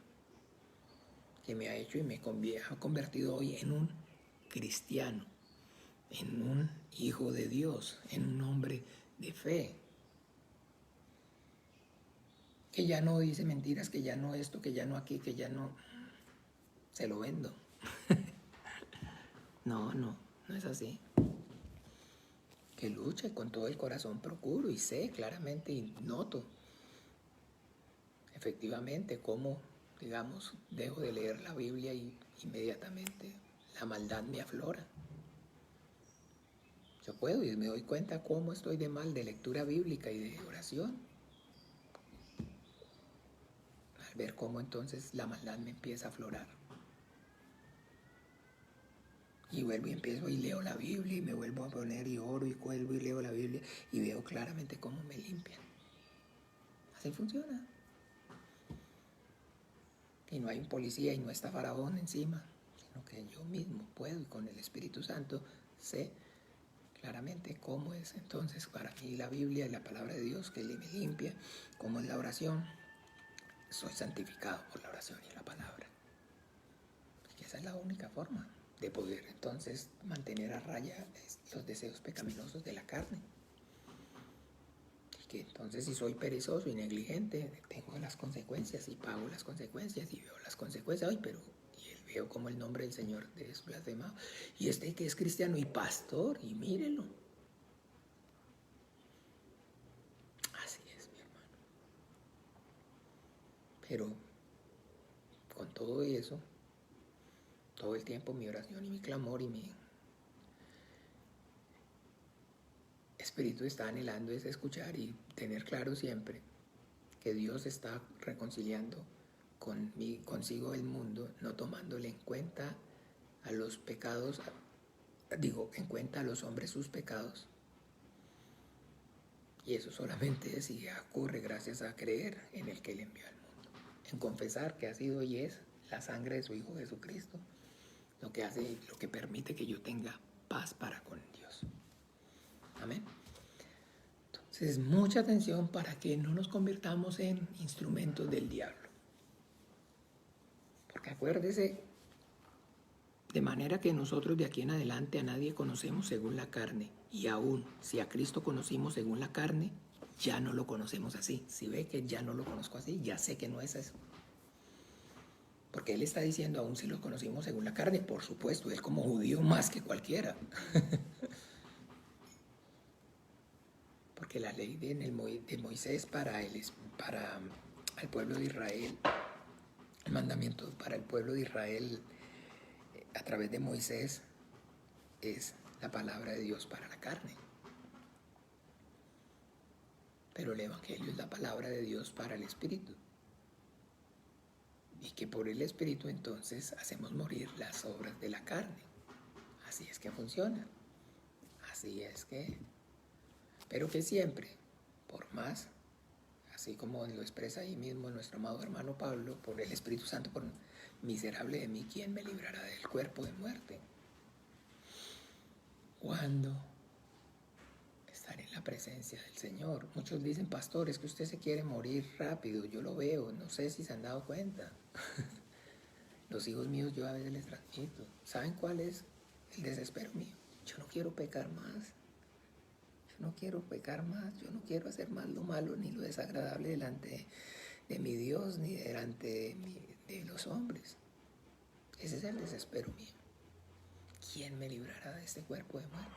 que me ha hecho y me ha convertido hoy en un cristiano, en un hijo de Dios, en un hombre de fe, que ya no dice mentiras, que ya no esto, que ya no aquí, que ya no se lo vendo. No es así. Que luche con todo el corazón, procuro y sé claramente y noto efectivamente cómo, digamos, dejo de leer la Biblia y inmediatamente la maldad me aflora. Yo puedo y me doy cuenta cómo estoy de mal de lectura bíblica y de oración. Al ver cómo entonces la maldad me empieza a aflorar. Y vuelvo y empiezo y leo la Biblia y me vuelvo a poner y oro y vuelvo y leo la Biblia y veo claramente cómo me limpian. Así funciona. Y no hay un policía y no está Faraón encima, sino que yo mismo puedo y con el Espíritu Santo sé claramente cómo es entonces para mí la Biblia y la palabra de Dios que me limpia, cómo es la oración. Soy santificado por la oración y la palabra. Y esa es la única forma de poder entonces mantener a raya los deseos pecaminosos de la carne. Y que entonces si soy perezoso y negligente, tengo las consecuencias y pago las consecuencias y veo las consecuencias. Ay, pero veo como el nombre del Señor es blasfemado. Y este que es cristiano y pastor, y mírelo. Así es, mi hermano. Pero con todo eso, todo el tiempo mi oración y mi clamor y mi espíritu está anhelando es escuchar y tener claro siempre que Dios está reconciliando consigo el mundo, no tomándole en cuenta a los pecados, en cuenta a los hombres sus pecados. Y eso solamente si ocurre gracias a creer en el que Él envió al mundo, en confesar que ha sido y es la sangre de su Hijo Jesucristo, lo que permite que yo tenga paz para con Dios. Amén. Entonces, mucha atención para que no nos convirtamos en instrumentos del diablo. Porque acuérdese, de manera que nosotros de aquí en adelante a nadie conocemos según la carne. Y aún si a Cristo conocimos según la carne, ya no lo conocemos así. Si ve que ya no lo conozco así, ya sé que no es eso. Porque Él está diciendo, aún si lo conocimos según la carne, por supuesto, Él como judío más que cualquiera. Porque la ley de Moisés para el pueblo de Israel, el mandamiento para el pueblo de Israel a través de Moisés es la palabra de Dios para la carne. Pero el Evangelio es la palabra de Dios para el Espíritu. y que por el Espíritu entonces hacemos morir las obras de la carne. Así es que funciona. Así es que... Pero que siempre, por más, así como lo expresa ahí mismo nuestro amado hermano Pablo, por el Espíritu Santo, por miserable de mí, ¿quién me librará del cuerpo de muerte? ¿Cuándo estaré en la presencia del Señor? Muchos dicen, pastor, es que usted se quiere morir rápido. Yo lo veo, no sé si se han dado cuenta. Los hijos míos yo a veces les transmito. ¿Saben cuál es el desespero mío? Yo no quiero pecar más. Yo no quiero pecar más. Yo no quiero hacer más lo malo ni lo desagradable delante de mi Dios ni delante de los hombres. Ese es el desespero mío. ¿Quién me librará de este cuerpo de muerte?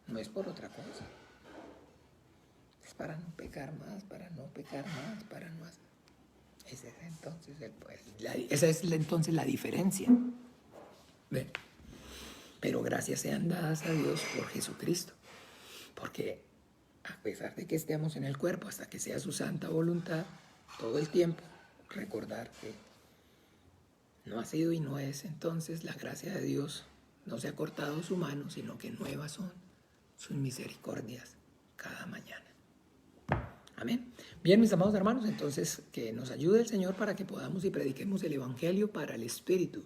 No es por otra cosa. Es para no pecar más, para no pecar más, para no hacer... Esa es entonces la diferencia. ¿Ven? Pero gracias sean dadas a Dios por Jesucristo. Porque a pesar de que estemos en el cuerpo, hasta que sea su santa voluntad, todo el tiempo, recordar que no ha sido y no es, entonces la gracia de Dios no se ha cortado su mano, sino que nuevas son sus misericordias cada mañana. Amén. Bien, mis amados hermanos, entonces que nos ayude el Señor para que podamos y prediquemos el Evangelio para el Espíritu.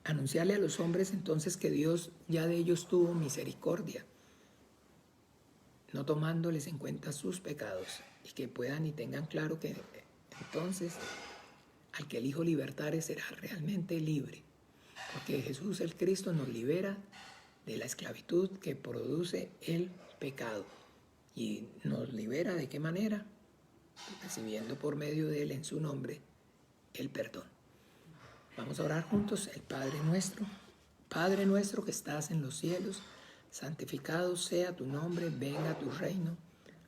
Anunciarle a los hombres entonces que Dios ya de ellos tuvo misericordia, no tomándoles en cuenta sus pecados, y que puedan y tengan claro que entonces al que el Hijo libertare será realmente libre, porque Jesús el Cristo nos libera de la esclavitud que produce el pecado. ¿Y nos libera de qué manera? Recibiendo por medio de Él en su nombre el perdón. Vamos a orar juntos. El Padre nuestro que estás en los cielos, santificado sea tu nombre, venga tu reino,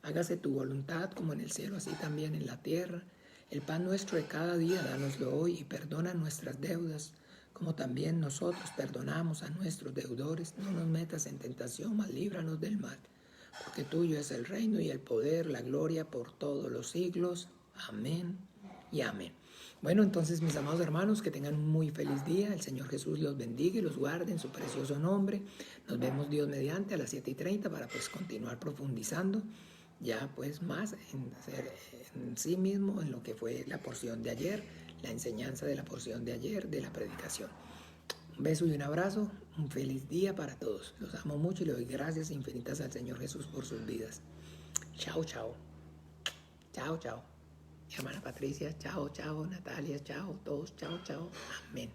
hágase tu voluntad como en el cielo, así también en la tierra. El pan nuestro de cada día, dánoslo hoy y perdona nuestras deudas, como también nosotros perdonamos a nuestros deudores. No nos metas en tentación, mas líbranos del mal. Porque tuyo es el reino y el poder, la gloria por todos los siglos. Amén y amén. Bueno, entonces, mis amados hermanos, que tengan un muy feliz día. El Señor Jesús los bendiga y los guarde en su precioso nombre. Nos vemos Dios mediante a las 7:30 para pues continuar profundizando ya pues más en sí mismo, en lo que fue la porción de ayer, la enseñanza de la porción de ayer de la predicación. Un beso y un abrazo, un feliz día para todos. Los amo mucho y le doy gracias infinitas al Señor Jesús por sus vidas. Chao, chao. Chao, chao. Mi hermana Patricia, chao, chao. Natalia, chao. Todos, chao, chao. Amén.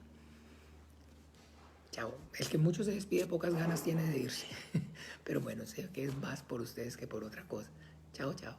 Chao. El que mucho se despide, pocas ganas tiene de irse. Pero bueno, sé que es más por ustedes que por otra cosa. Chao, chao.